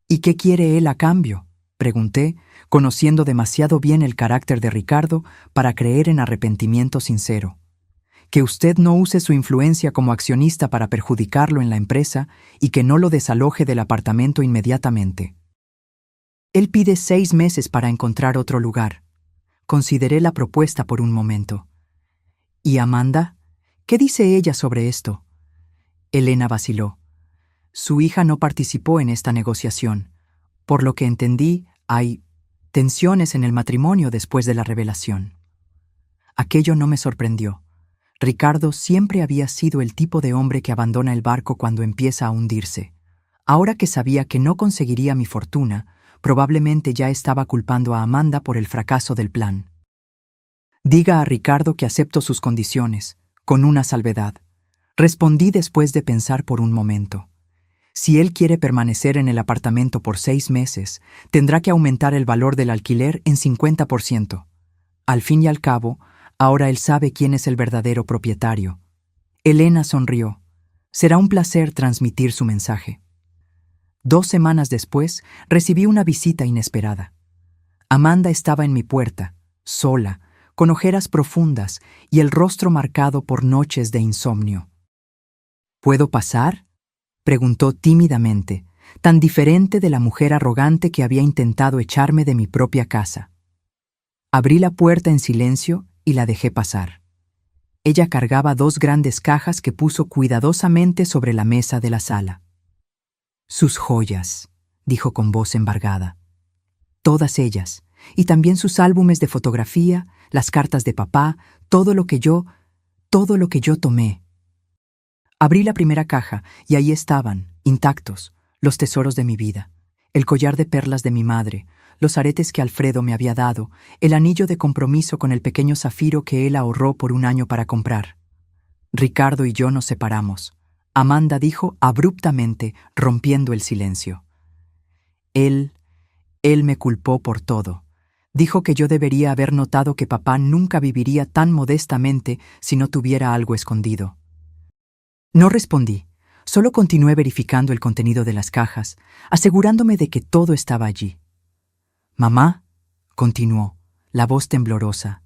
¿Y qué quiere él a cambio?, pregunté, conociendo demasiado bien el carácter de Ricardo para creer en arrepentimiento sincero. Que usted no use su influencia como accionista para perjudicarlo en la empresa y que no lo desaloje del apartamento inmediatamente. Él pide 6 meses para encontrar otro lugar. Consideré la propuesta por un momento. ¿Y Amanda? ¿Qué dice ella sobre esto? Elena vaciló. Su hija no participó en esta negociación. Por lo que entendí, hay tensiones en el matrimonio después de la revelación. Aquello no me sorprendió. Ricardo siempre había sido el tipo de hombre que abandona el barco cuando empieza a hundirse. Ahora que sabía que no conseguiría mi fortuna, probablemente ya estaba culpando a Amanda por el fracaso del plan. Diga a Ricardo que acepto sus condiciones, con una salvedad. Respondí después de pensar por un momento. Si él quiere permanecer en el apartamento por 6 meses, tendrá que aumentar el valor del alquiler en 50%. Al fin y al cabo, ahora él sabe quién es el verdadero propietario. Elena sonrió. Será un placer transmitir su mensaje. 2 semanas después, recibí una visita inesperada. Amanda estaba en mi puerta, sola, con ojeras profundas y el rostro marcado por noches de insomnio. ¿Puedo pasar?, preguntó tímidamente, tan diferente de la mujer arrogante que había intentado echarme de mi propia casa. Abrí la puerta en silencio y la dejé pasar. Ella cargaba 2 grandes cajas que puso cuidadosamente sobre la mesa de la sala. «Sus joyas», dijo con voz embargada. «Todas ellas, y también sus álbumes de fotografía, las cartas de papá, todo lo que yo tomé». Abrí la primera caja y ahí estaban, intactos, los tesoros de mi vida. El collar de perlas de mi madre, los aretes que Alfredo me había dado, el anillo de compromiso con el pequeño zafiro que él ahorró por 1 año para comprar. Ricardo y yo nos separamos. Amanda dijo abruptamente, rompiendo el silencio. Él me culpó por todo. Dijo que yo debería haber notado que papá nunca viviría tan modestamente si no tuviera algo escondido. No respondí, solo continué verificando el contenido de las cajas, asegurándome de que todo estaba allí. «Mamá», continuó, la voz temblorosa,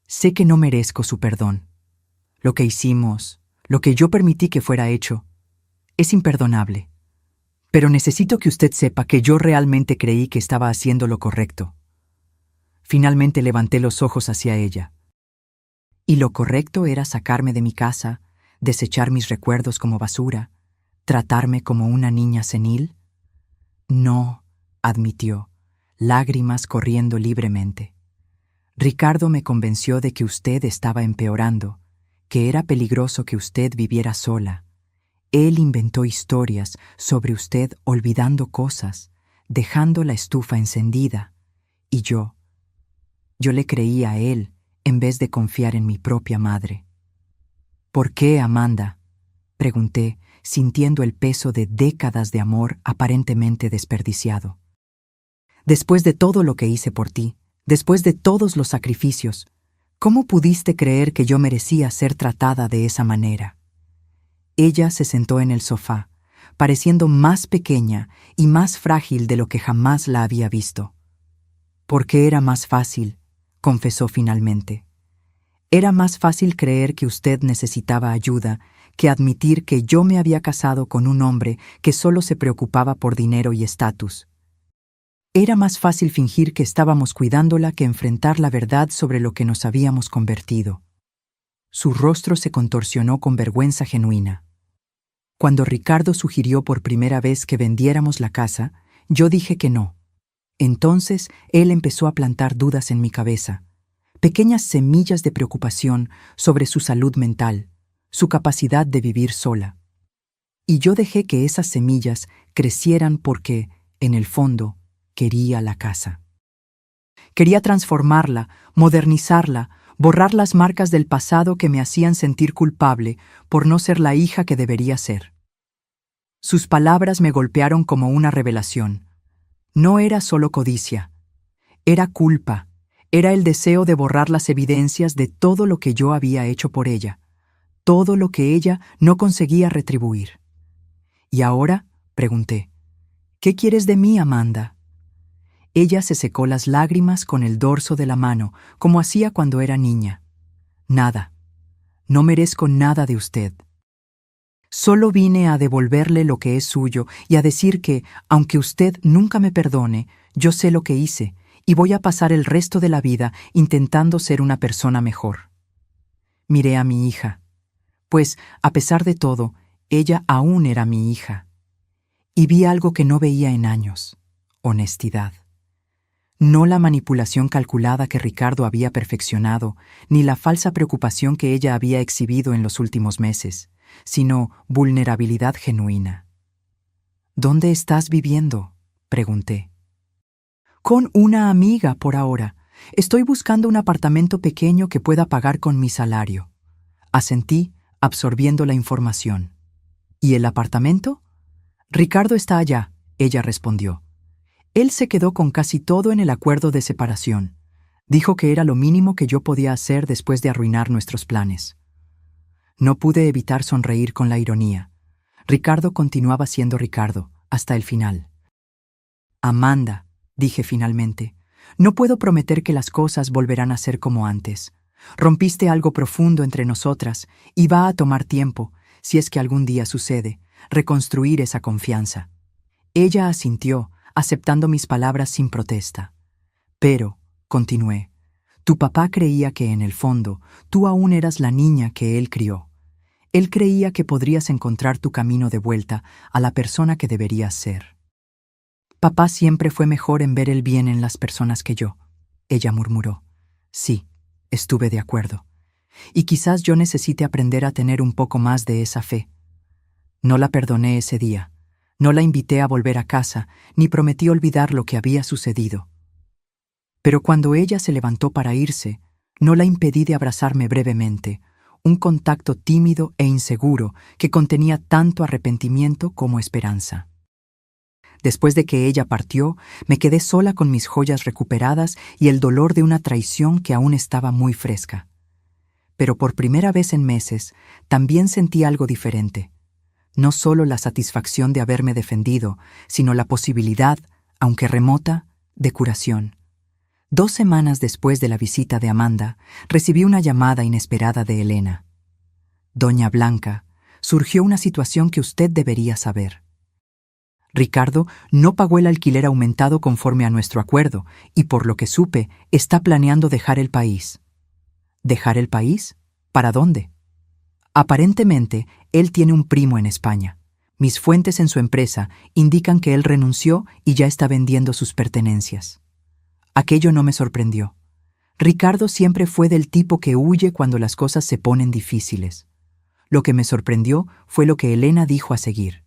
«sé que no merezco su perdón. Lo que hicimos, lo que yo permití que fuera hecho, es imperdonable. Pero necesito que usted sepa que yo realmente creí que estaba haciendo lo correcto». Finalmente levanté los ojos hacia ella. Y lo correcto era sacarme de mi casa, desechar mis recuerdos como basura, tratarme como una niña senil. «No», admitió, lágrimas corriendo libremente. «Ricardo me convenció de que usted estaba empeorando, que era peligroso que usted viviera sola. Él inventó historias sobre usted olvidando cosas, dejando la estufa encendida. Y yo le creí a él en vez de confiar en mi propia madre». «¿Por qué, Amanda?», pregunté, sintiendo el peso de décadas de amor aparentemente desperdiciado. «Después de todo lo que hice por ti, después de todos los sacrificios, ¿cómo pudiste creer que yo merecía ser tratada de esa manera?». Ella se sentó en el sofá, pareciendo más pequeña y más frágil de lo que jamás la había visto. «Porque era más fácil», confesó finalmente. «Era más fácil creer que usted necesitaba ayuda que admitir que yo me había casado con un hombre que solo se preocupaba por dinero y estatus. Era más fácil fingir que estábamos cuidándola que enfrentar la verdad sobre lo que nos habíamos convertido». Su rostro se contorsionó con vergüenza genuina. Cuando Ricardo sugirió por primera vez que vendiéramos la casa, yo dije que no. Entonces él empezó a plantar dudas en mi cabeza, pequeñas semillas de preocupación sobre su salud mental, su capacidad de vivir sola. Y yo dejé que esas semillas crecieran porque, en el fondo, quería la casa. Quería transformarla, modernizarla, borrar las marcas del pasado que me hacían sentir culpable por no ser la hija que debería ser. Sus palabras me golpearon como una revelación. No era solo codicia, era culpa, era el deseo de borrar las evidencias de todo lo que yo había hecho por ella, todo lo que ella no conseguía retribuir. ¿Y ahora? Pregunté. ¿Qué quieres de mí, Amanda? Ella se secó las lágrimas con el dorso de la mano, como hacía cuando era niña. Nada. No merezco nada de usted. Solo vine a devolverle lo que es suyo y a decir que, aunque usted nunca me perdone, yo sé lo que hice y voy a pasar el resto de la vida intentando ser una persona mejor. Miré a mi hija, pues, a pesar de todo, ella aún era mi hija. Y vi algo que no veía en años: honestidad. No la manipulación calculada que Ricardo había perfeccionado, ni la falsa preocupación que ella había exhibido en los últimos meses, sino vulnerabilidad genuina. ¿Dónde estás viviendo?, pregunté. Con una amiga por ahora. Estoy buscando un apartamento pequeño que pueda pagar con mi salario. Asentí, absorbiendo la información. ¿Y el apartamento? Ricardo está allá, ella respondió. Él se quedó con casi todo en el acuerdo de separación. Dijo que era lo mínimo que yo podía hacer después de arruinar nuestros planes. No pude evitar sonreír con la ironía. Ricardo continuaba siendo Ricardo, hasta el final. Amanda, dije finalmente, no puedo prometer que las cosas volverán a ser como antes. Rompiste algo profundo entre nosotras y va a tomar tiempo, si es que algún día sucede, reconstruir esa confianza. Ella asintió, aceptando mis palabras sin protesta. Pero, continué, tu papá creía que en el fondo tú aún eras la niña que él crió. Él creía que podrías encontrar tu camino de vuelta a la persona que deberías ser. Papá siempre fue mejor en ver el bien en las personas que yo, ella murmuró. Sí, estuve de acuerdo. Y quizás yo necesite aprender a tener un poco más de esa fe. No la perdoné ese día. No la invité a volver a casa, ni prometí olvidar lo que había sucedido. Pero cuando ella se levantó para irse, no la impedí de abrazarme brevemente, un contacto tímido e inseguro que contenía tanto arrepentimiento como esperanza. Después de que ella partió, me quedé sola con mis joyas recuperadas y el dolor de una traición que aún estaba muy fresca. Pero por primera vez en meses, también sentí algo diferente. No solo la satisfacción de haberme defendido, sino la posibilidad, aunque remota, de curación. 2 semanas después de la visita de Amanda, recibí una llamada inesperada de Elena. Doña Blanca, surgió una situación que usted debería saber. Ricardo no pagó el alquiler aumentado conforme a nuestro acuerdo y, por lo que supe, está planeando dejar el país. ¿Dejar el país? ¿Para dónde? Aparentemente, él tiene un primo en España. Mis fuentes en su empresa indican que él renunció y ya está vendiendo sus pertenencias. Aquello no me sorprendió. Ricardo siempre fue del tipo que huye cuando las cosas se ponen difíciles. Lo que me sorprendió fue lo que Elena dijo a seguir.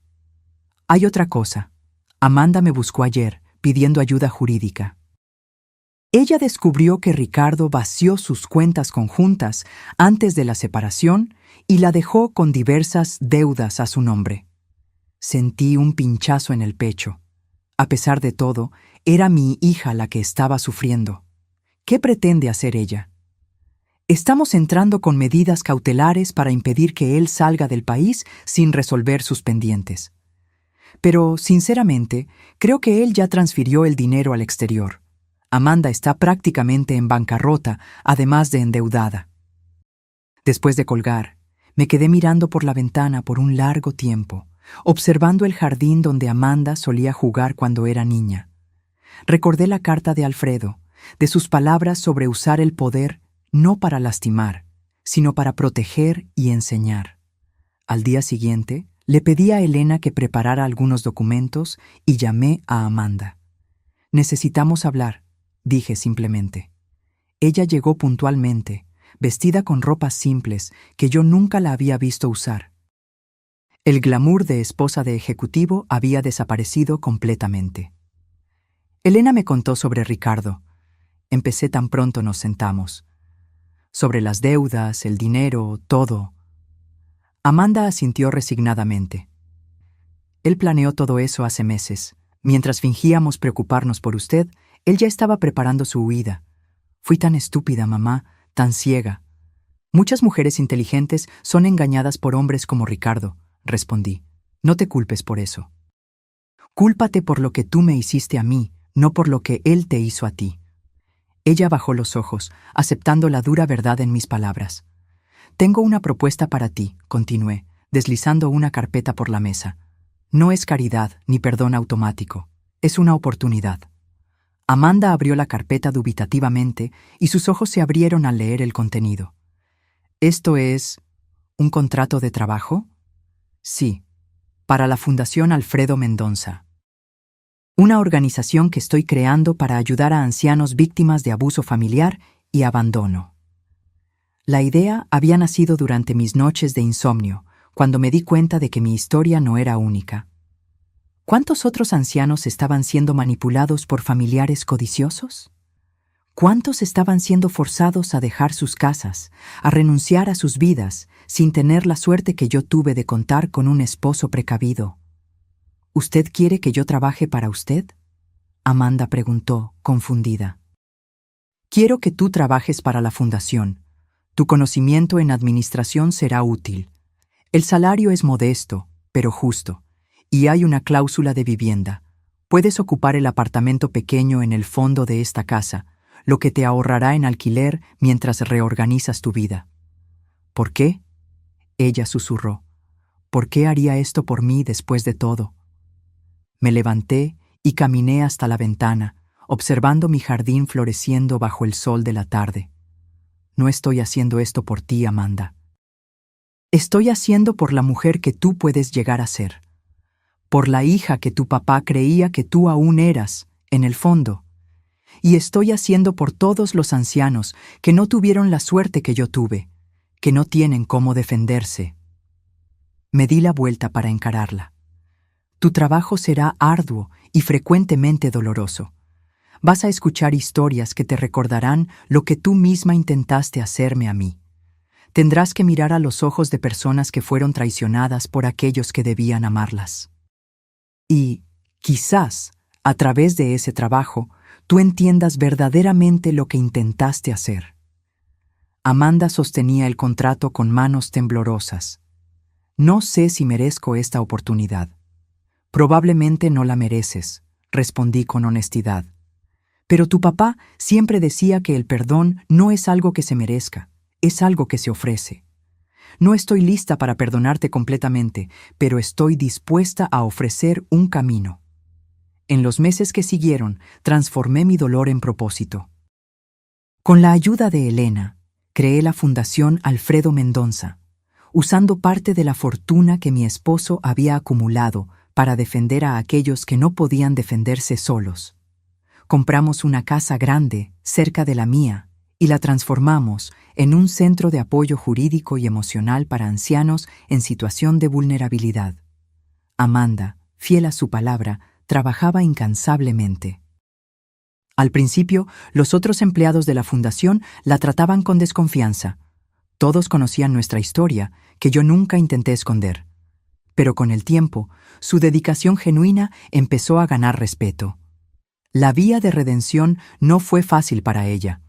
Hay otra cosa. Amanda me buscó ayer, pidiendo ayuda jurídica. Ella descubrió que Ricardo vació sus cuentas conjuntas antes de la separación y la dejó con diversas deudas a su nombre. Sentí un pinchazo en el pecho. A pesar de todo, era mi hija la que estaba sufriendo. ¿Qué pretende hacer ella? Estamos entrando con medidas cautelares para impedir que él salga del país sin resolver sus pendientes. Pero, sinceramente, creo que él ya transfirió el dinero al exterior. Amanda está prácticamente en bancarrota, además de endeudada. Después de colgar, me quedé mirando por la ventana por un largo tiempo, observando el jardín donde Amanda solía jugar cuando era niña. Recordé la carta de Alfredo, de sus palabras sobre usar el poder no para lastimar, sino para proteger y enseñar. Al día siguiente, le pedí a Elena que preparara algunos documentos y llamé a Amanda. Necesitamos hablar, dije simplemente. Ella llegó puntualmente, vestida con ropas simples que yo nunca la había visto usar. El glamour de esposa de ejecutivo había desaparecido completamente. Elena me contó sobre Ricardo. Empecé tan pronto nos sentamos. Sobre las deudas, el dinero, todo. Amanda asintió resignadamente. Él planeó todo eso hace meses, Mientras fingíamos preocuparnos por usted, él ya estaba preparando su huida. Fui tan estúpida, mamá, tan ciega. Muchas mujeres inteligentes son engañadas por hombres como Ricardo, respondí. No te culpes por eso. Cúlpate por lo que tú me hiciste a mí, no por lo que él te hizo a ti. Ella bajó los ojos, aceptando la dura verdad en mis palabras. Tengo una propuesta para ti, continué, deslizando una carpeta por la mesa. No es caridad ni perdón automático, es una oportunidad. Amanda abrió la carpeta dubitativamente y sus ojos se abrieron al leer el contenido. ¿Esto es un contrato de trabajo? Sí, para la Fundación Alfredo Mendonça. Una organización que estoy creando para ayudar a ancianos víctimas de abuso familiar y abandono. La idea había nacido durante mis noches de insomnio, cuando me di cuenta de que mi historia no era única. ¿Cuántos otros ancianos estaban siendo manipulados por familiares codiciosos? ¿Cuántos estaban siendo forzados a dejar sus casas, a renunciar a sus vidas, sin tener la suerte que yo tuve de contar con un esposo precavido? ¿Usted quiere que yo trabaje para usted? Amanda preguntó, confundida. Quiero que tú trabajes para la fundación. Tu conocimiento en administración será útil. El salario es modesto, pero justo, y hay una cláusula de vivienda. Puedes ocupar el apartamento pequeño en el fondo de esta casa, lo que te ahorrará en alquiler mientras reorganizas tu vida. ¿Por qué? Ella susurró. ¿Por qué haría esto por mí después de todo? Me levanté y caminé hasta la ventana, observando mi jardín floreciendo bajo el sol de la tarde. No estoy haciendo esto por ti, Amanda. Estoy haciendo por la mujer que tú puedes llegar a ser. Por la hija que tu papá creía que tú aún eras, en el fondo. Y estoy haciendo por todos los ancianos que no tuvieron la suerte que yo tuve, que no tienen cómo defenderse. Me di la vuelta para encararla. Tu trabajo será arduo y frecuentemente doloroso. Vas a escuchar historias que te recordarán lo que tú misma intentaste hacerme a mí. Tendrás que mirar a los ojos de personas que fueron traicionadas por aquellos que debían amarlas. Y, quizás, a través de ese trabajo, tú entiendas verdaderamente lo que intentaste hacer. Amanda sostenía el contrato con manos temblorosas. No sé si merezco esta oportunidad. Probablemente no la mereces, respondí con honestidad. Pero tu papá siempre decía que el perdón no es algo que se merezca, es algo que se ofrece. No estoy lista para perdonarte completamente, pero estoy dispuesta a ofrecer un camino. En los meses que siguieron, transformé mi dolor en propósito. Con la ayuda de Elena, creé la Fundación Alfredo Mendonça, usando parte de la fortuna que mi esposo había acumulado para defender a aquellos que no podían defenderse solos. Compramos una casa grande, cerca de la mía, y la transformamos en un centro de apoyo jurídico y emocional para ancianos en situación de vulnerabilidad. Amanda, fiel a su palabra, trabajaba incansablemente. Al principio, los otros empleados de la fundación la trataban con desconfianza. Todos conocían nuestra historia, que yo nunca intenté esconder. Pero con el tiempo, su dedicación genuina empezó a ganar respeto. La vía de redención no fue fácil para ella.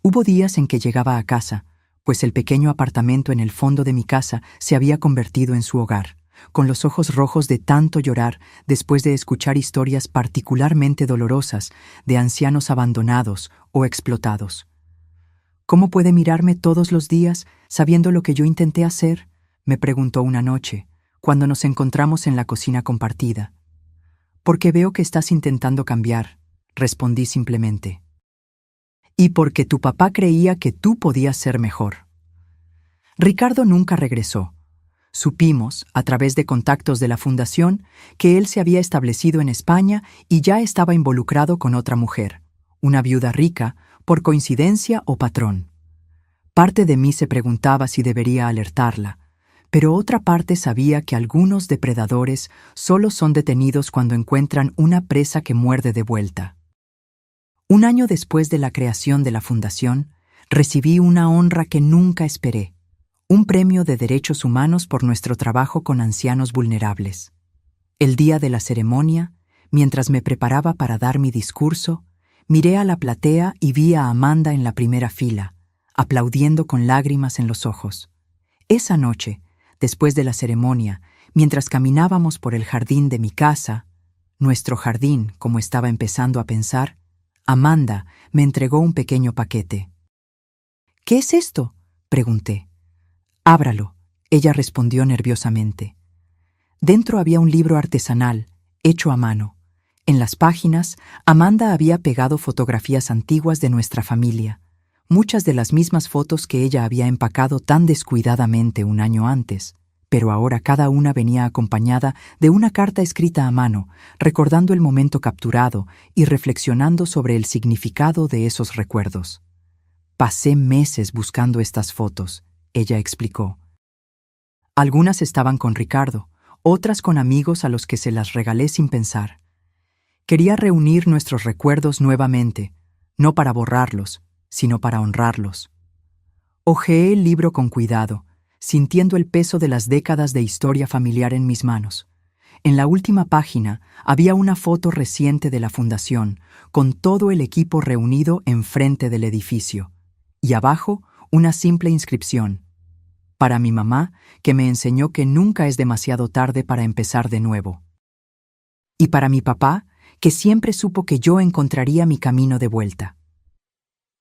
Hubo días en que llegaba a casa, pues el pequeño apartamento en el fondo de mi casa se había convertido en su hogar, con los ojos rojos de tanto llorar después de escuchar historias particularmente dolorosas de ancianos abandonados o explotados. ¿Cómo puede mirarme todos los días sabiendo lo que yo intenté hacer?, me preguntó una noche, cuando nos encontramos en la cocina compartida. Porque veo que estás intentando cambiar, respondí simplemente. Y porque tu papá creía que tú podías ser mejor. Ricardo nunca regresó. Supimos, a través de contactos de la fundación, que él se había establecido en España y ya estaba involucrado con otra mujer, una viuda rica, por coincidencia o patrón. Parte de mí se preguntaba si debería alertarla, pero otra parte sabía que algunos depredadores solo son detenidos cuando encuentran una presa que muerde de vuelta. Un año después de la creación de la fundación, recibí una honra que nunca esperé, un premio de derechos humanos por nuestro trabajo con ancianos vulnerables. El día de la ceremonia, Mientras me preparaba para dar mi discurso, miré a la platea y vi a Amanda en la primera fila, aplaudiendo con lágrimas en los ojos. Esa noche, después de la ceremonia, mientras caminábamos por el jardín de mi casa, nuestro jardín, como estaba empezando a pensar, Amanda me entregó un pequeño paquete. «¿Qué es esto?», pregunté. «Ábralo», ella respondió nerviosamente. Dentro había un libro artesanal, hecho a mano. En las páginas, Amanda había pegado fotografías antiguas de nuestra familia, muchas de las mismas fotos que ella había empacado tan descuidadamente un año antes, pero ahora cada una venía acompañada de una carta escrita a mano, recordando el momento capturado y reflexionando sobre el significado de esos recuerdos. «Pasé meses buscando estas fotos», ella explicó. Algunas estaban con Ricardo, otras con amigos a los que se las regalé sin pensar. Quería reunir nuestros recuerdos nuevamente, no para borrarlos, sino para honrarlos. Hojeé el libro con cuidado, sintiendo el peso de las décadas de historia familiar en mis manos. En la última página había una foto reciente de la fundación, con todo el equipo reunido enfrente del edificio, y abajo una simple inscripción: «Para mi mamá, que me enseñó que nunca es demasiado tarde para empezar de nuevo». Y para mi papá, que siempre supo que yo encontraría mi camino de vuelta.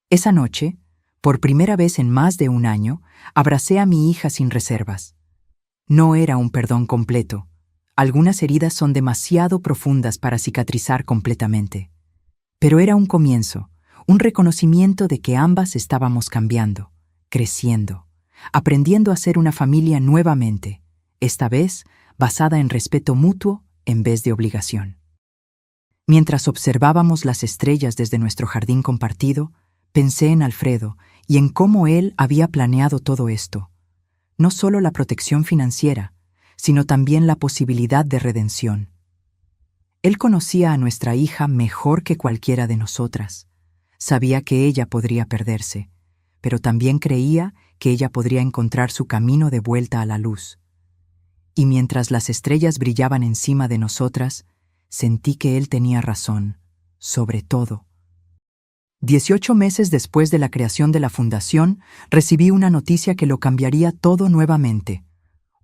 Esa noche, por primera vez en más de un año, abracé a mi hija sin reservas. No era un perdón completo. Algunas heridas son demasiado profundas para cicatrizar completamente. Pero era un comienzo, un reconocimiento de que ambas estábamos cambiando, creciendo, aprendiendo a ser una familia nuevamente, esta vez basada en respeto mutuo en vez de obligación. Mientras observábamos las estrellas desde nuestro jardín compartido, pensé en Alfredo y en cómo él había planeado todo esto. No solo la protección financiera, sino también la posibilidad de redención. Él conocía a nuestra hija mejor que cualquiera de nosotras. Sabía que ella podría perderse, pero también creía que ella podría encontrar su camino de vuelta a la luz. Y mientras las estrellas brillaban encima de nosotras, sentí que él tenía razón, sobre todo. 18 meses después de la creación de la fundación, recibí una noticia que lo cambiaría todo nuevamente.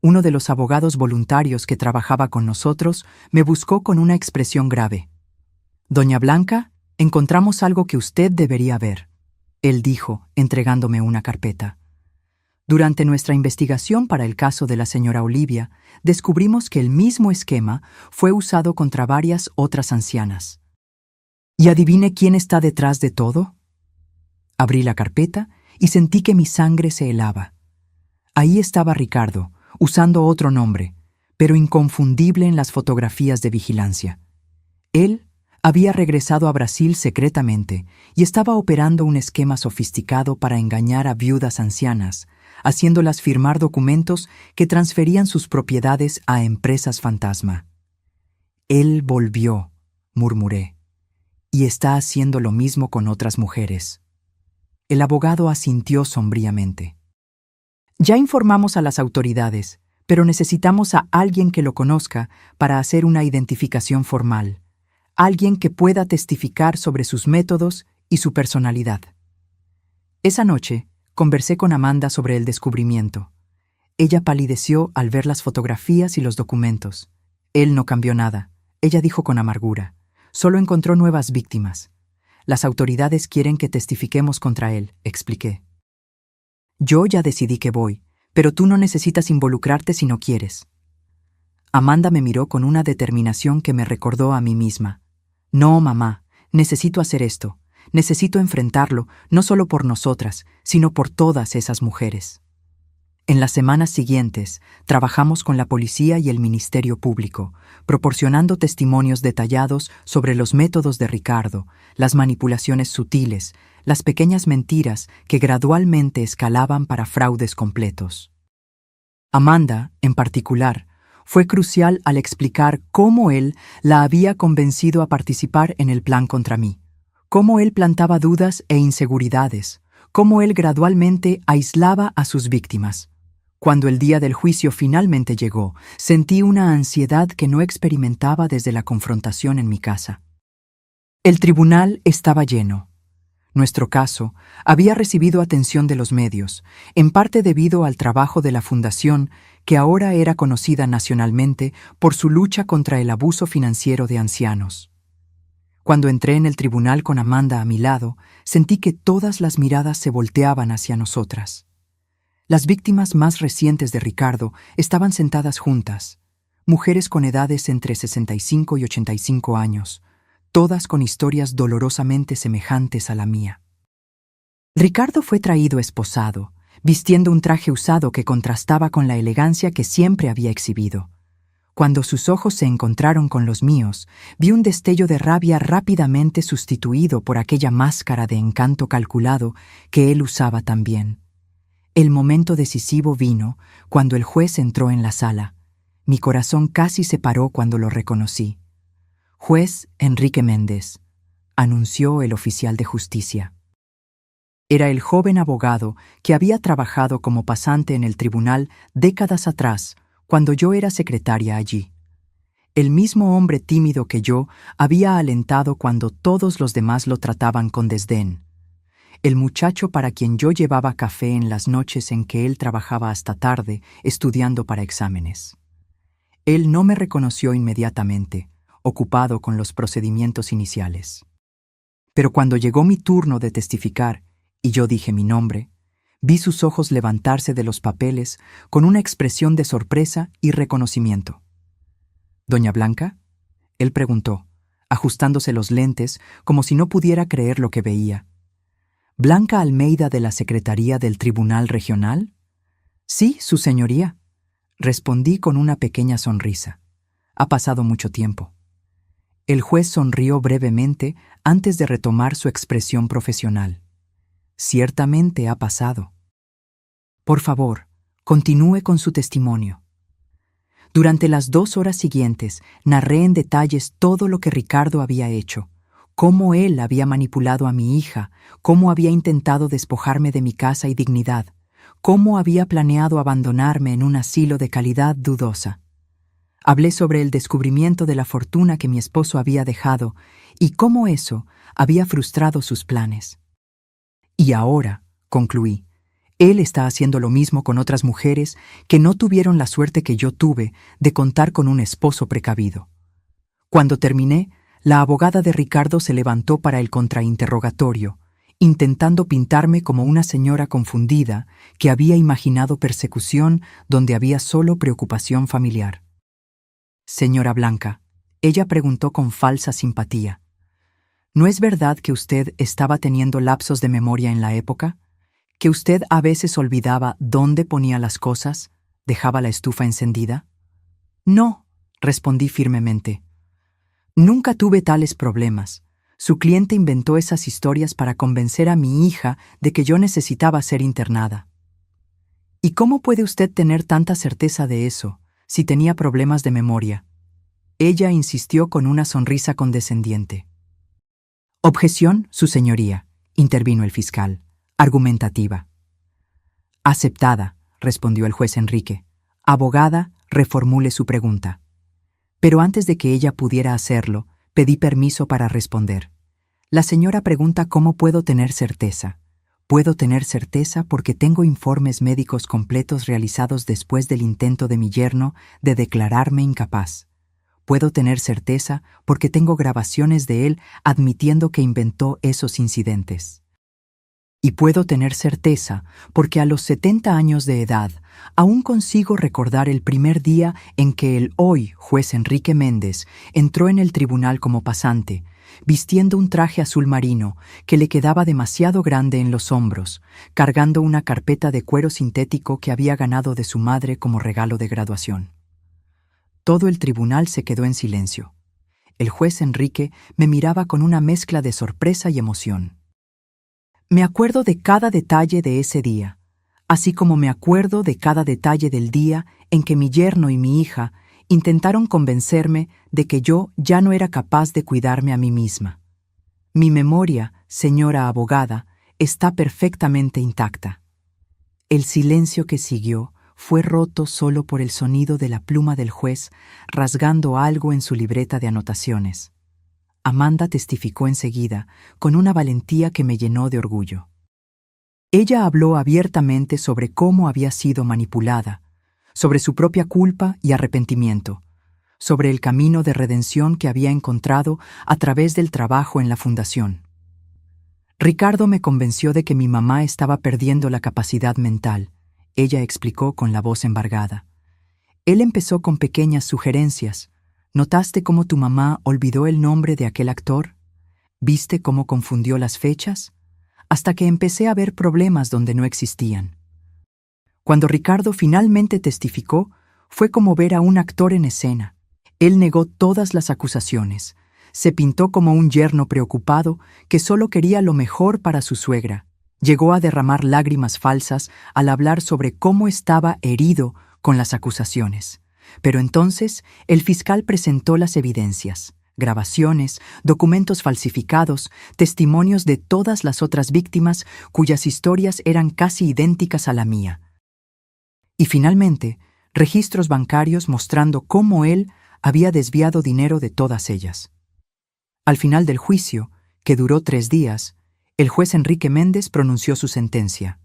Uno de los abogados voluntarios que trabajaba con nosotros me buscó con una expresión grave. «Doña Blanca, encontramos algo que usted debería ver», él dijo, entregándome una carpeta. Durante nuestra investigación para el caso de la señora Olivia, descubrimos que el mismo esquema fue usado contra varias otras ancianas. ¿Y adivine quién está detrás de todo? Abrí la carpeta y sentí que mi sangre se helaba. Ahí estaba Ricardo, usando otro nombre, pero inconfundible en las fotografías de vigilancia. Él había regresado a Brasil secretamente y estaba operando un esquema sofisticado para engañar a viudas ancianas, haciéndolas firmar documentos que transferían sus propiedades a empresas fantasma. «Él volvió», murmuré, «y está haciendo lo mismo con otras mujeres». El abogado asintió sombríamente. «Ya informamos a las autoridades, pero necesitamos a alguien que lo conozca para hacer una identificación formal, alguien que pueda testificar sobre sus métodos y su personalidad». Esa noche, conversé con Amanda sobre el descubrimiento. Ella palideció al ver las fotografías y los documentos. Él no cambió nada, ella dijo con amargura. Solo encontró nuevas víctimas. Las autoridades quieren que testifiquemos contra él, expliqué. Yo ya decidí que voy, pero tú no necesitas involucrarte si no quieres. Amanda me miró con una determinación que me recordó a mí misma. No, mamá, necesito hacer esto. Necesito enfrentarlo, no solo por nosotras, sino por todas esas mujeres. En las semanas siguientes, trabajamos con la policía y el Ministerio Público, proporcionando testimonios detallados sobre los métodos de Ricardo, las manipulaciones sutiles, las pequeñas mentiras que gradualmente escalaban para fraudes completos. Amanda, en particular, fue crucial al explicar cómo él la había convencido a participar en el plan contra mí. Cómo él plantaba dudas e inseguridades, cómo él gradualmente aislaba a sus víctimas. Cuando el día del juicio finalmente llegó, sentí una ansiedad que no experimentaba desde la confrontación en mi casa. El tribunal estaba lleno. Nuestro caso había recibido atención de los medios, en parte debido al trabajo de la Fundación, que ahora era conocida nacionalmente por su lucha contra el abuso financiero de ancianos. Cuando entré en el tribunal con Amanda a mi lado, sentí que todas las miradas se volteaban hacia nosotras. Las víctimas más recientes de Ricardo estaban sentadas juntas, mujeres con edades entre 65 y 85 años, todas con historias dolorosamente semejantes a la mía. Ricardo fue traído esposado, vistiendo un traje usado que contrastaba con la elegancia que siempre había exhibido. Cuando sus ojos se encontraron con los míos, vi un destello de rabia rápidamente sustituido por aquella máscara de encanto calculado que él usaba también. El momento decisivo vino cuando el juez entró en la sala. Mi corazón casi se paró cuando lo reconocí. Juez Enrique Méndez, anunció el oficial de justicia. Era el joven abogado que había trabajado como pasante en el tribunal décadas atrás, cuando yo era secretaria allí. El mismo hombre tímido que yo había alentado cuando todos los demás lo trataban con desdén. El muchacho para quien yo llevaba café en las noches en que él trabajaba hasta tarde, estudiando para exámenes. Él no me reconoció inmediatamente, ocupado con los procedimientos iniciales. Pero cuando llegó mi turno de testificar, y yo dije mi nombre, vi sus ojos levantarse de los papeles con una expresión de sorpresa y reconocimiento. «¿Doña Blanca?», él preguntó, ajustándose los lentes como si no pudiera creer lo que veía. «¿Blanca Almeida de la Secretaría del Tribunal Regional?». «Sí, su señoría», respondí con una pequeña sonrisa. «Ha pasado mucho tiempo». El juez sonrió brevemente antes de retomar su expresión profesional. «Ciertamente ha pasado. Por favor, continúe con su testimonio». Durante las 2 horas siguientes, narré en detalles todo lo que Ricardo había hecho, cómo él había manipulado a mi hija, cómo había intentado despojarme de mi casa y dignidad, cómo había planeado abandonarme en un asilo de calidad dudosa. Hablé sobre el descubrimiento de la fortuna que mi esposo había dejado y cómo eso había frustrado sus planes. Y ahora, concluí, él está haciendo lo mismo con otras mujeres que no tuvieron la suerte que yo tuve de contar con un esposo precavido. Cuando terminé, la abogada de Ricardo se levantó para el contrainterrogatorio, intentando pintarme como una señora confundida que había imaginado persecución donde había solo preocupación familiar. «Señora Blanca», ella preguntó con falsa simpatía, «¿no es verdad que usted estaba teniendo lapsos de memoria en la época? ¿Que usted a veces olvidaba dónde ponía las cosas, dejaba la estufa encendida?» «No», respondí firmemente. «Nunca tuve tales problemas. Su cliente inventó esas historias para convencer a mi hija de que yo necesitaba ser internada». «¿Y cómo puede usted tener tanta certeza de eso, si tenía problemas de memoria?». Ella insistió con una sonrisa condescendiente. «Objeción, su señoría», intervino el fiscal, argumentativa. «Aceptada», respondió el juez Enrique. «Abogada, reformule su pregunta». Pero antes de que ella pudiera hacerlo, pedí permiso para responder. «La señora pregunta cómo puedo tener certeza. Puedo tener certeza porque tengo informes médicos completos realizados después del intento de mi yerno de declararme incapaz. Puedo tener certeza porque tengo grabaciones de él admitiendo que inventó esos incidentes. Y puedo tener certeza porque a los 70 años de edad aún consigo recordar el primer día en que el hoy juez Enrique Méndez entró en el tribunal como pasante, vistiendo un traje azul marino que le quedaba demasiado grande en los hombros, cargando una carpeta de cuero sintético que había ganado de su madre como regalo de graduación. Todo el tribunal se quedó en silencio. El juez Enrique me miraba con una mezcla de sorpresa y emoción. Me acuerdo de cada detalle de ese día, así como me acuerdo de cada detalle del día en que mi yerno y mi hija intentaron convencerme de que yo ya no era capaz de cuidarme a mí misma. Mi memoria, señora abogada, está perfectamente intacta. El silencio que siguió fue roto solo por el sonido de la pluma del juez rasgando algo en su libreta de anotaciones. Amanda testificó enseguida, con una valentía que me llenó de orgullo. Ella habló abiertamente sobre cómo había sido manipulada, sobre su propia culpa y arrepentimiento, sobre el camino de redención que había encontrado a través del trabajo en la fundación. Ricardo me convenció de que mi mamá estaba perdiendo la capacidad mental, ella explicó con la voz embargada. Él empezó con pequeñas sugerencias. ¿Notaste cómo tu mamá olvidó el nombre de aquel actor? ¿Viste cómo confundió las fechas? Hasta que empecé a ver problemas donde no existían. Cuando Ricardo finalmente testificó, fue como ver a un actor en escena. Él negó todas las acusaciones. Se pintó como un yerno preocupado que solo quería lo mejor para su suegra. Llegó a derramar lágrimas falsas al hablar sobre cómo estaba herido con las acusaciones. Pero entonces el fiscal presentó las evidencias, grabaciones, documentos falsificados, testimonios de todas las otras víctimas cuyas historias eran casi idénticas a la mía. Y finalmente, registros bancarios mostrando cómo él había desviado dinero de todas ellas. Al final del juicio, que duró 3 días, el juez Enrique Méndez pronunció su sentencia.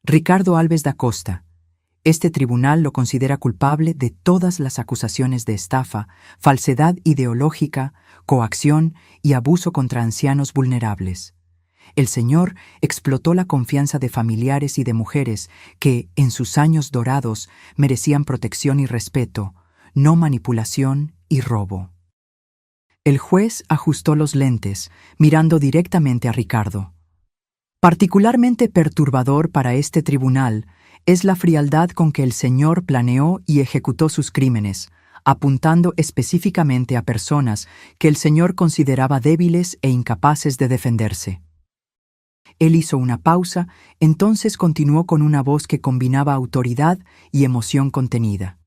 Ricardo Alves da Costa. Este tribunal lo considera culpable de todas las acusaciones de estafa, falsedad ideológica, coacción y abuso contra ancianos vulnerables. El señor explotó la confianza de familiares y de mujeres que, en sus años dorados, merecían protección y respeto, no manipulación y robo. El juez ajustó los lentes, mirando directamente a Ricardo. Particularmente perturbador para este tribunal es la frialdad con que el señor planeó y ejecutó sus crímenes, apuntando específicamente a personas que el señor consideraba débiles e incapaces de defenderse. Él hizo una pausa, entonces continuó con una voz que combinaba autoridad y emoción contenida.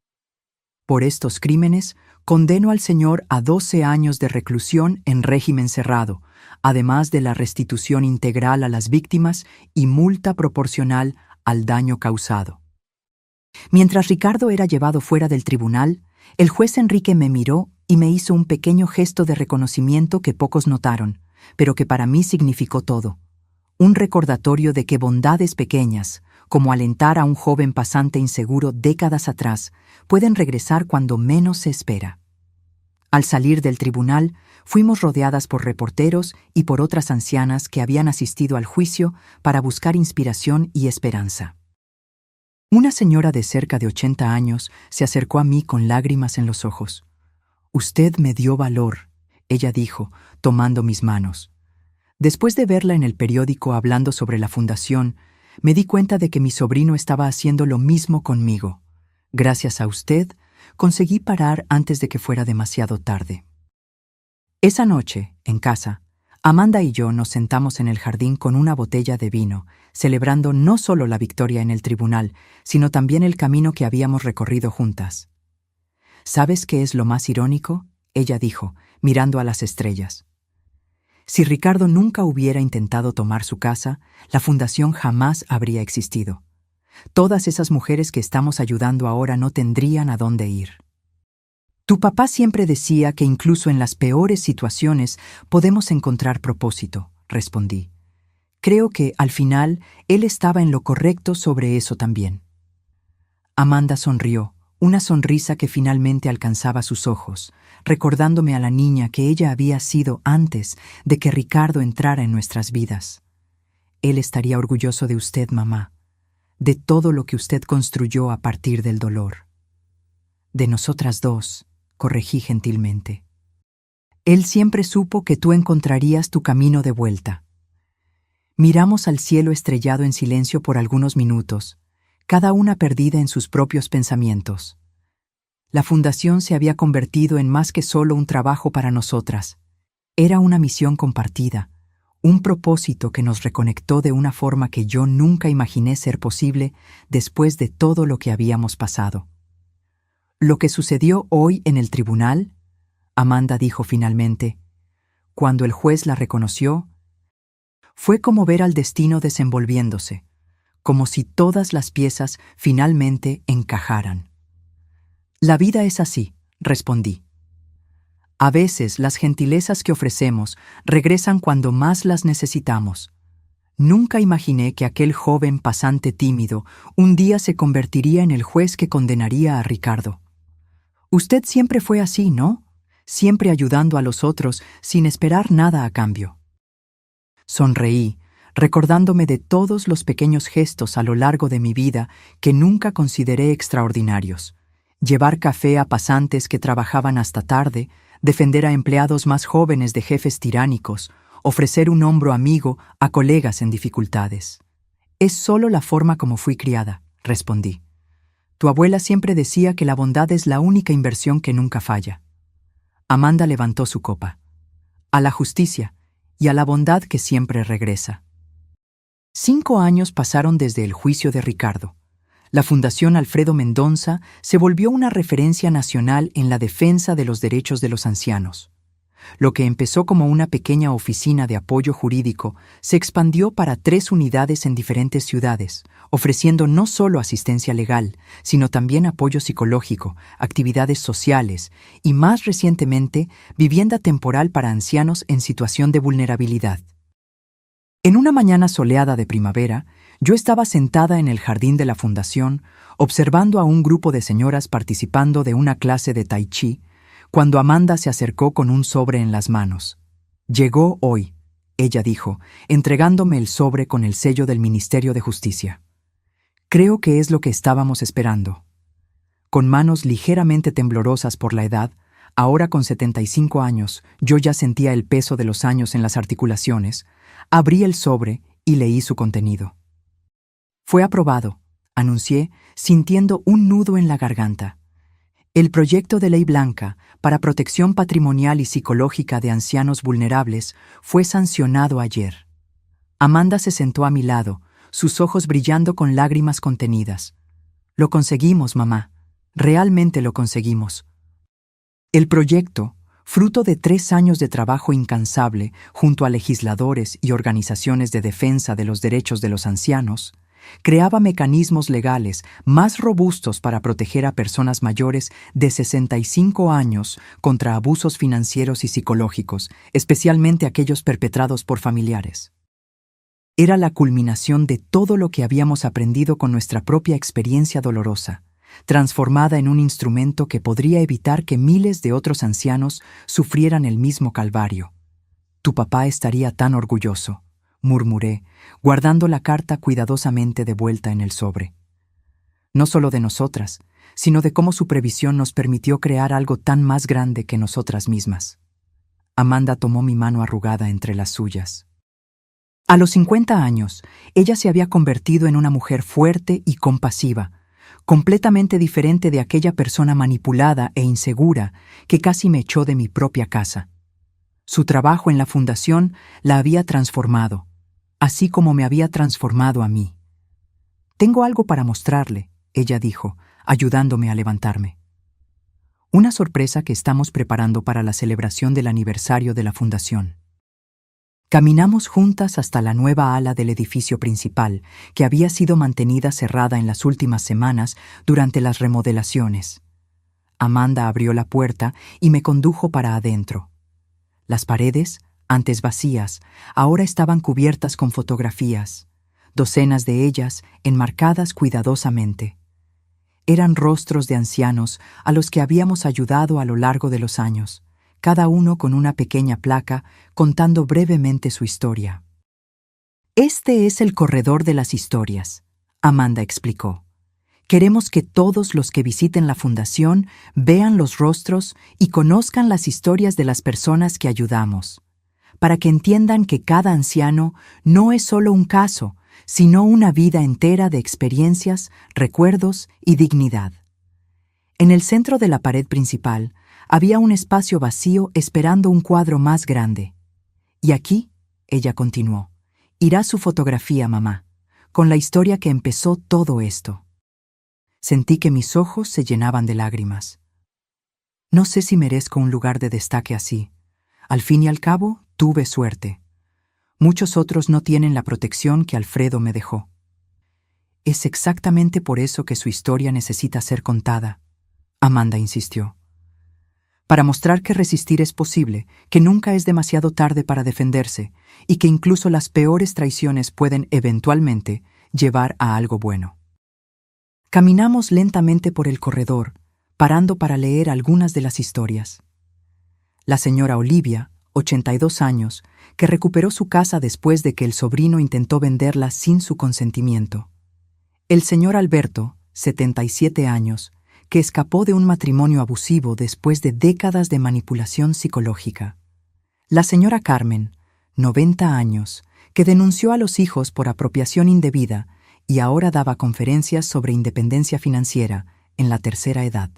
Por estos crímenes, condeno al señor a 12 años de reclusión en régimen cerrado, además de la restitución integral a las víctimas y multa proporcional al daño causado. Mientras Ricardo era llevado fuera del tribunal, el juez Enrique me miró y me hizo un pequeño gesto de reconocimiento que pocos notaron, pero que para mí significó todo. Un recordatorio de que bondades pequeñas, como alentar a un joven pasante inseguro décadas atrás, pueden regresar cuando menos se espera. Al salir del tribunal, fuimos rodeadas por reporteros y por otras ancianas que habían asistido al juicio para buscar inspiración y esperanza. Una señora de cerca de 80 años se acercó a mí con lágrimas en los ojos. «Usted me dio valor», ella dijo, tomando mis manos. Después de verla en el periódico hablando sobre la fundación, me di cuenta de que mi sobrino estaba haciendo lo mismo conmigo. Gracias a usted, conseguí parar antes de que fuera demasiado tarde. Esa noche, en casa, Amanda y yo nos sentamos en el jardín con una botella de vino, celebrando no solo la victoria en el tribunal, sino también el camino que habíamos recorrido juntas. ¿Sabes qué es lo más irónico?, ella dijo, mirando a las estrellas. Si Ricardo nunca hubiera intentado tomar su casa, la fundación jamás habría existido. Todas esas mujeres que estamos ayudando ahora no tendrían a dónde ir. Tu papá siempre decía que incluso en las peores situaciones podemos encontrar propósito, respondí. Creo que, al final, él estaba en lo correcto sobre eso también. Amanda sonrió, una sonrisa que finalmente alcanzaba sus ojos, recordándome a la niña que ella había sido antes de que Ricardo entrara en nuestras vidas. Él estaría orgulloso de usted, mamá, de todo lo que usted construyó a partir del dolor. De nosotras dos, corregí gentilmente. Él siempre supo que tú encontrarías tu camino de vuelta. Miramos al cielo estrellado en silencio por algunos minutos, cada una perdida en sus propios pensamientos. La fundación se había convertido en más que solo un trabajo para nosotras. Era una misión compartida, un propósito que nos reconectó de una forma que yo nunca imaginé ser posible después de todo lo que habíamos pasado. Lo que sucedió hoy en el tribunal, Amanda dijo finalmente, cuando el juez la reconoció, fue como ver al destino desenvolviéndose, como si todas las piezas finalmente encajaran. La vida es así, respondí. A veces las gentilezas que ofrecemos regresan cuando más las necesitamos. Nunca imaginé que aquel joven pasante tímido un día se convertiría en el juez que condenaría a Ricardo. Usted siempre fue así, ¿no? Siempre ayudando a los otros sin esperar nada a cambio. Sonreí, recordándome de todos los pequeños gestos a lo largo de mi vida que nunca consideré extraordinarios. Llevar café a pasantes que trabajaban hasta tarde, defender a empleados más jóvenes de jefes tiránicos, ofrecer un hombro amigo a colegas en dificultades. Es solo la forma como fui criada, respondí. Tu abuela siempre decía que la bondad es la única inversión que nunca falla. Amanda levantó su copa. A la justicia y a la bondad que siempre regresa. 5 años pasaron desde el juicio de Ricardo. La Fundación Alfredo Mendonça se volvió una referencia nacional en la defensa de los derechos de los ancianos. Lo que empezó como una pequeña oficina de apoyo jurídico se expandió para 3 unidades en diferentes ciudades, ofreciendo no solo asistencia legal, sino también apoyo psicológico, actividades sociales y, más recientemente, vivienda temporal para ancianos en situación de vulnerabilidad. En una mañana soleada de primavera, yo estaba sentada en el jardín de la fundación, observando a un grupo de señoras participando de una clase de tai chi, cuando Amanda se acercó con un sobre en las manos. Llegó hoy, ella dijo, entregándome el sobre con el sello del Ministerio de Justicia. Creo que es lo que estábamos esperando. Con manos ligeramente temblorosas por la edad, ahora con 75 años, yo ya sentía el peso de los años en las articulaciones, abrí el sobre y leí su contenido. Fue aprobado, anuncié, sintiendo un nudo en la garganta. El proyecto de ley blanca para protección patrimonial y psicológica de ancianos vulnerables fue sancionado ayer. Amanda se sentó a mi lado, sus ojos brillando con lágrimas contenidas. Lo conseguimos, mamá. Realmente lo conseguimos. El proyecto, fruto de 3 años de trabajo incansable junto a legisladores y organizaciones de defensa de los derechos de los ancianos, creaba mecanismos legales más robustos para proteger a personas mayores de 65 años contra abusos financieros y psicológicos, especialmente aquellos perpetrados por familiares. Era la culminación de todo lo que habíamos aprendido con nuestra propia experiencia dolorosa, transformada en un instrumento que podría evitar que miles de otros ancianos sufrieran el mismo calvario. Tu papá estaría tan orgulloso, murmuré, guardando la carta cuidadosamente de vuelta en el sobre. No solo de nosotras, sino de cómo su previsión nos permitió crear algo tan más grande que nosotras mismas. Amanda tomó mi mano arrugada entre las suyas. A los 50 años, ella se había convertido en una mujer fuerte y compasiva, completamente diferente de aquella persona manipulada e insegura que casi me echó de mi propia casa. Su trabajo en la fundación la había transformado, así como me había transformado a mí. Tengo algo para mostrarle, ella dijo, ayudándome a levantarme. Una sorpresa que estamos preparando para la celebración del aniversario de la fundación. Caminamos juntas hasta la nueva ala del edificio principal, que había sido mantenida cerrada en las últimas semanas durante las remodelaciones. Amanda abrió la puerta y me condujo para adentro. Las paredes, antes vacías, ahora estaban cubiertas con fotografías, docenas de ellas enmarcadas cuidadosamente. Eran rostros de ancianos a los que habíamos ayudado a lo largo de los años, cada uno con una pequeña placa contando brevemente su historia. Este es el corredor de las historias, Amanda explicó. Queremos que todos los que visiten la fundación vean los rostros y conozcan las historias de las personas que ayudamos, para que entiendan que cada anciano no es solo un caso, sino una vida entera de experiencias, recuerdos y dignidad. En el centro de la pared principal había un espacio vacío esperando un cuadro más grande. Y aquí, ella continuó, irá su fotografía, mamá, con la historia que empezó todo esto. Sentí que mis ojos se llenaban de lágrimas. No sé si merezco un lugar de destaque así. Al fin y al cabo, tuve suerte. Muchos otros no tienen la protección que Alfredo me dejó. Es exactamente por eso que su historia necesita ser contada, Amanda insistió. Para mostrar que resistir es posible, que nunca es demasiado tarde para defenderse y que incluso las peores traiciones pueden eventualmente llevar a algo bueno. Caminamos lentamente por el corredor, parando para leer algunas de las historias. La señora Olivia, 82 años, que recuperó su casa después de que el sobrino intentó venderla sin su consentimiento. El señor Alberto, 77 años, que escapó de un matrimonio abusivo después de décadas de manipulación psicológica. La señora Carmen, 90 años, que denunció a los hijos por apropiación indebida y ahora daba conferencias sobre independencia financiera en la tercera edad.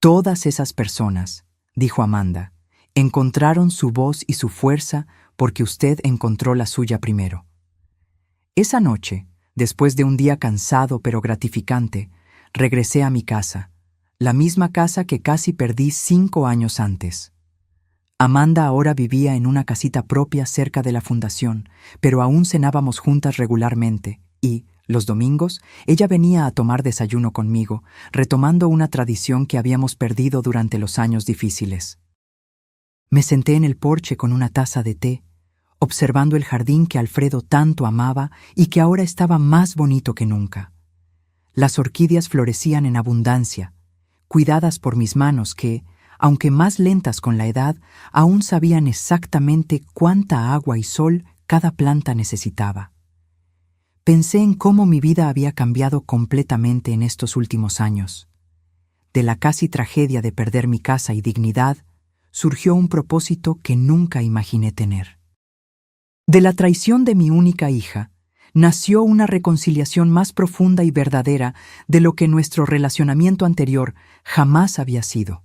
Todas esas personas, dijo Amanda, encontraron su voz y su fuerza porque usted encontró la suya primero. Esa noche, después de un día cansado pero gratificante, regresé a mi casa, la misma casa que casi perdí 5 años antes. Amanda ahora vivía en una casita propia cerca de la fundación, pero aún cenábamos juntas regularmente y, los domingos, ella venía a tomar desayuno conmigo, retomando una tradición que habíamos perdido durante los años difíciles. Me senté en el porche con una taza de té, observando el jardín que Alfredo tanto amaba y que ahora estaba más bonito que nunca. Las orquídeas florecían en abundancia, cuidadas por mis manos que, aunque más lentas con la edad, aún sabían exactamente cuánta agua y sol cada planta necesitaba. Pensé en cómo mi vida había cambiado completamente en estos últimos años. De la casi tragedia de perder mi casa y dignidad, surgió un propósito que nunca imaginé tener. De la traición de mi única hija, nació una reconciliación más profunda y verdadera de lo que nuestro relacionamiento anterior jamás había sido.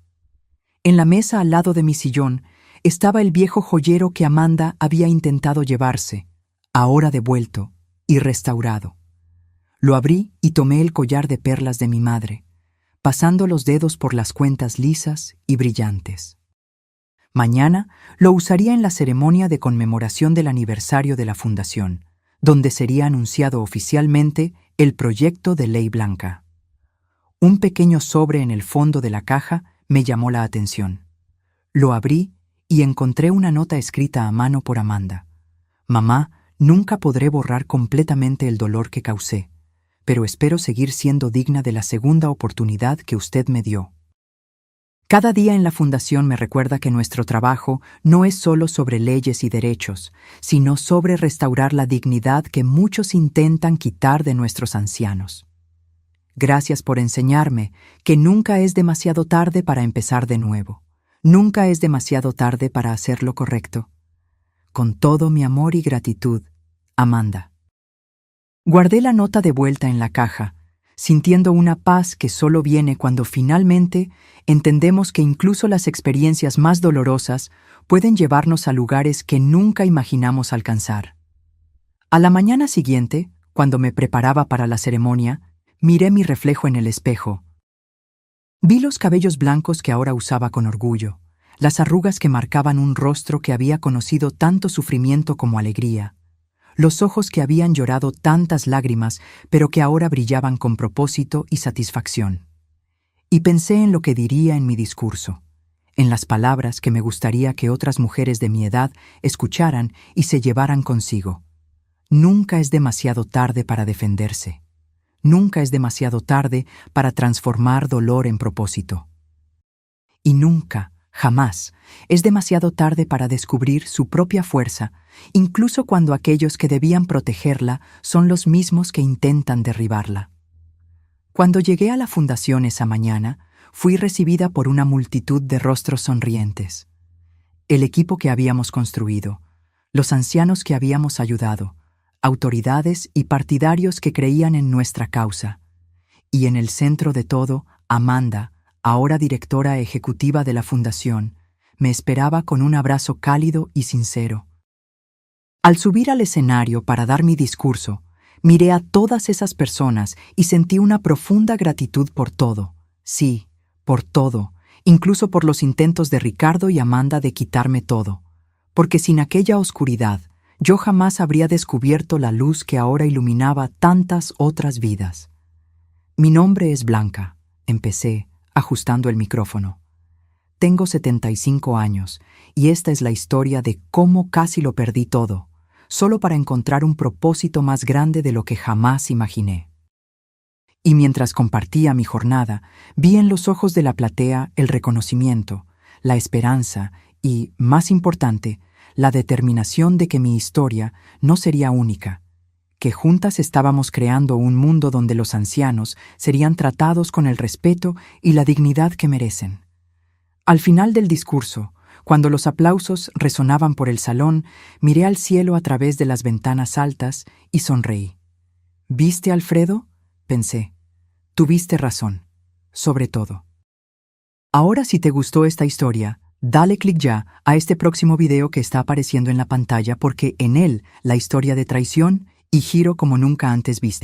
En la mesa al lado de mi sillón estaba el viejo joyero que Amanda había intentado llevarse, ahora devuelto y restaurado. Lo abrí y tomé el collar de perlas de mi madre, pasando los dedos por las cuentas lisas y brillantes. Mañana lo usaría en la ceremonia de conmemoración del aniversario de la fundación, donde sería anunciado oficialmente el proyecto de ley blanca. Un pequeño sobre en el fondo de la caja me llamó la atención. Lo abrí y encontré una nota escrita a mano por Amanda. Mamá, nunca podré borrar completamente el dolor que causé, pero espero seguir siendo digna de la segunda oportunidad que usted me dio. Cada día en la fundación me recuerda que nuestro trabajo no es solo sobre leyes y derechos, sino sobre restaurar la dignidad que muchos intentan quitar de nuestros ancianos. Gracias por enseñarme que nunca es demasiado tarde para empezar de nuevo. Nunca es demasiado tarde para hacer lo correcto. Con todo mi amor y gratitud, Amanda. Guardé la nota de vuelta en la caja, sintiendo una paz que solo viene cuando finalmente entendemos que incluso las experiencias más dolorosas pueden llevarnos a lugares que nunca imaginamos alcanzar. A la mañana siguiente, cuando me preparaba para la ceremonia, miré mi reflejo en el espejo. Vi los cabellos blancos que ahora usaba con orgullo, las arrugas que marcaban un rostro que había conocido tanto sufrimiento como alegría, los ojos que habían llorado tantas lágrimas, pero que ahora brillaban con propósito y satisfacción. Y pensé en lo que diría en mi discurso, en las palabras que me gustaría que otras mujeres de mi edad escucharan y se llevaran consigo. Nunca es demasiado tarde para defenderse. Nunca es demasiado tarde para transformar dolor en propósito. Y nunca, jamás, es demasiado tarde para descubrir su propia fuerza, incluso cuando aquellos que debían protegerla son los mismos que intentan derribarla. Cuando llegué a la fundación esa mañana, fui recibida por una multitud de rostros sonrientes. El equipo que habíamos construido, los ancianos que habíamos ayudado, autoridades y partidarios que creían en nuestra causa. Y en el centro de todo, Amanda, ahora directora ejecutiva de la fundación, me esperaba con un abrazo cálido y sincero. Al subir al escenario para dar mi discurso, miré a todas esas personas y sentí una profunda gratitud por todo. Sí, por todo, incluso por los intentos de Ricardo y Amanda de quitarme todo. Porque sin aquella oscuridad, yo jamás habría descubierto la luz que ahora iluminaba tantas otras vidas. Mi nombre es Blanca, empecé, ajustando el micrófono. Tengo 75 años y esta es la historia de cómo casi lo perdí todo, solo para encontrar un propósito más grande de lo que jamás imaginé. Y mientras compartía mi jornada, vi en los ojos de la platea el reconocimiento, la esperanza y, más importante, la determinación de que mi historia no sería única, que juntas estábamos creando un mundo donde los ancianos serían tratados con el respeto y la dignidad que merecen. Al final del discurso, cuando los aplausos resonaban por el salón, miré al cielo a través de las ventanas altas y sonreí. ¿Viste, Alfredo?, pensé. Tuviste razón, sobre todo. Ahora, si te gustó esta historia, dale clic ya a este próximo video que está apareciendo en la pantalla porque en él la historia de traición y giro como nunca antes viste.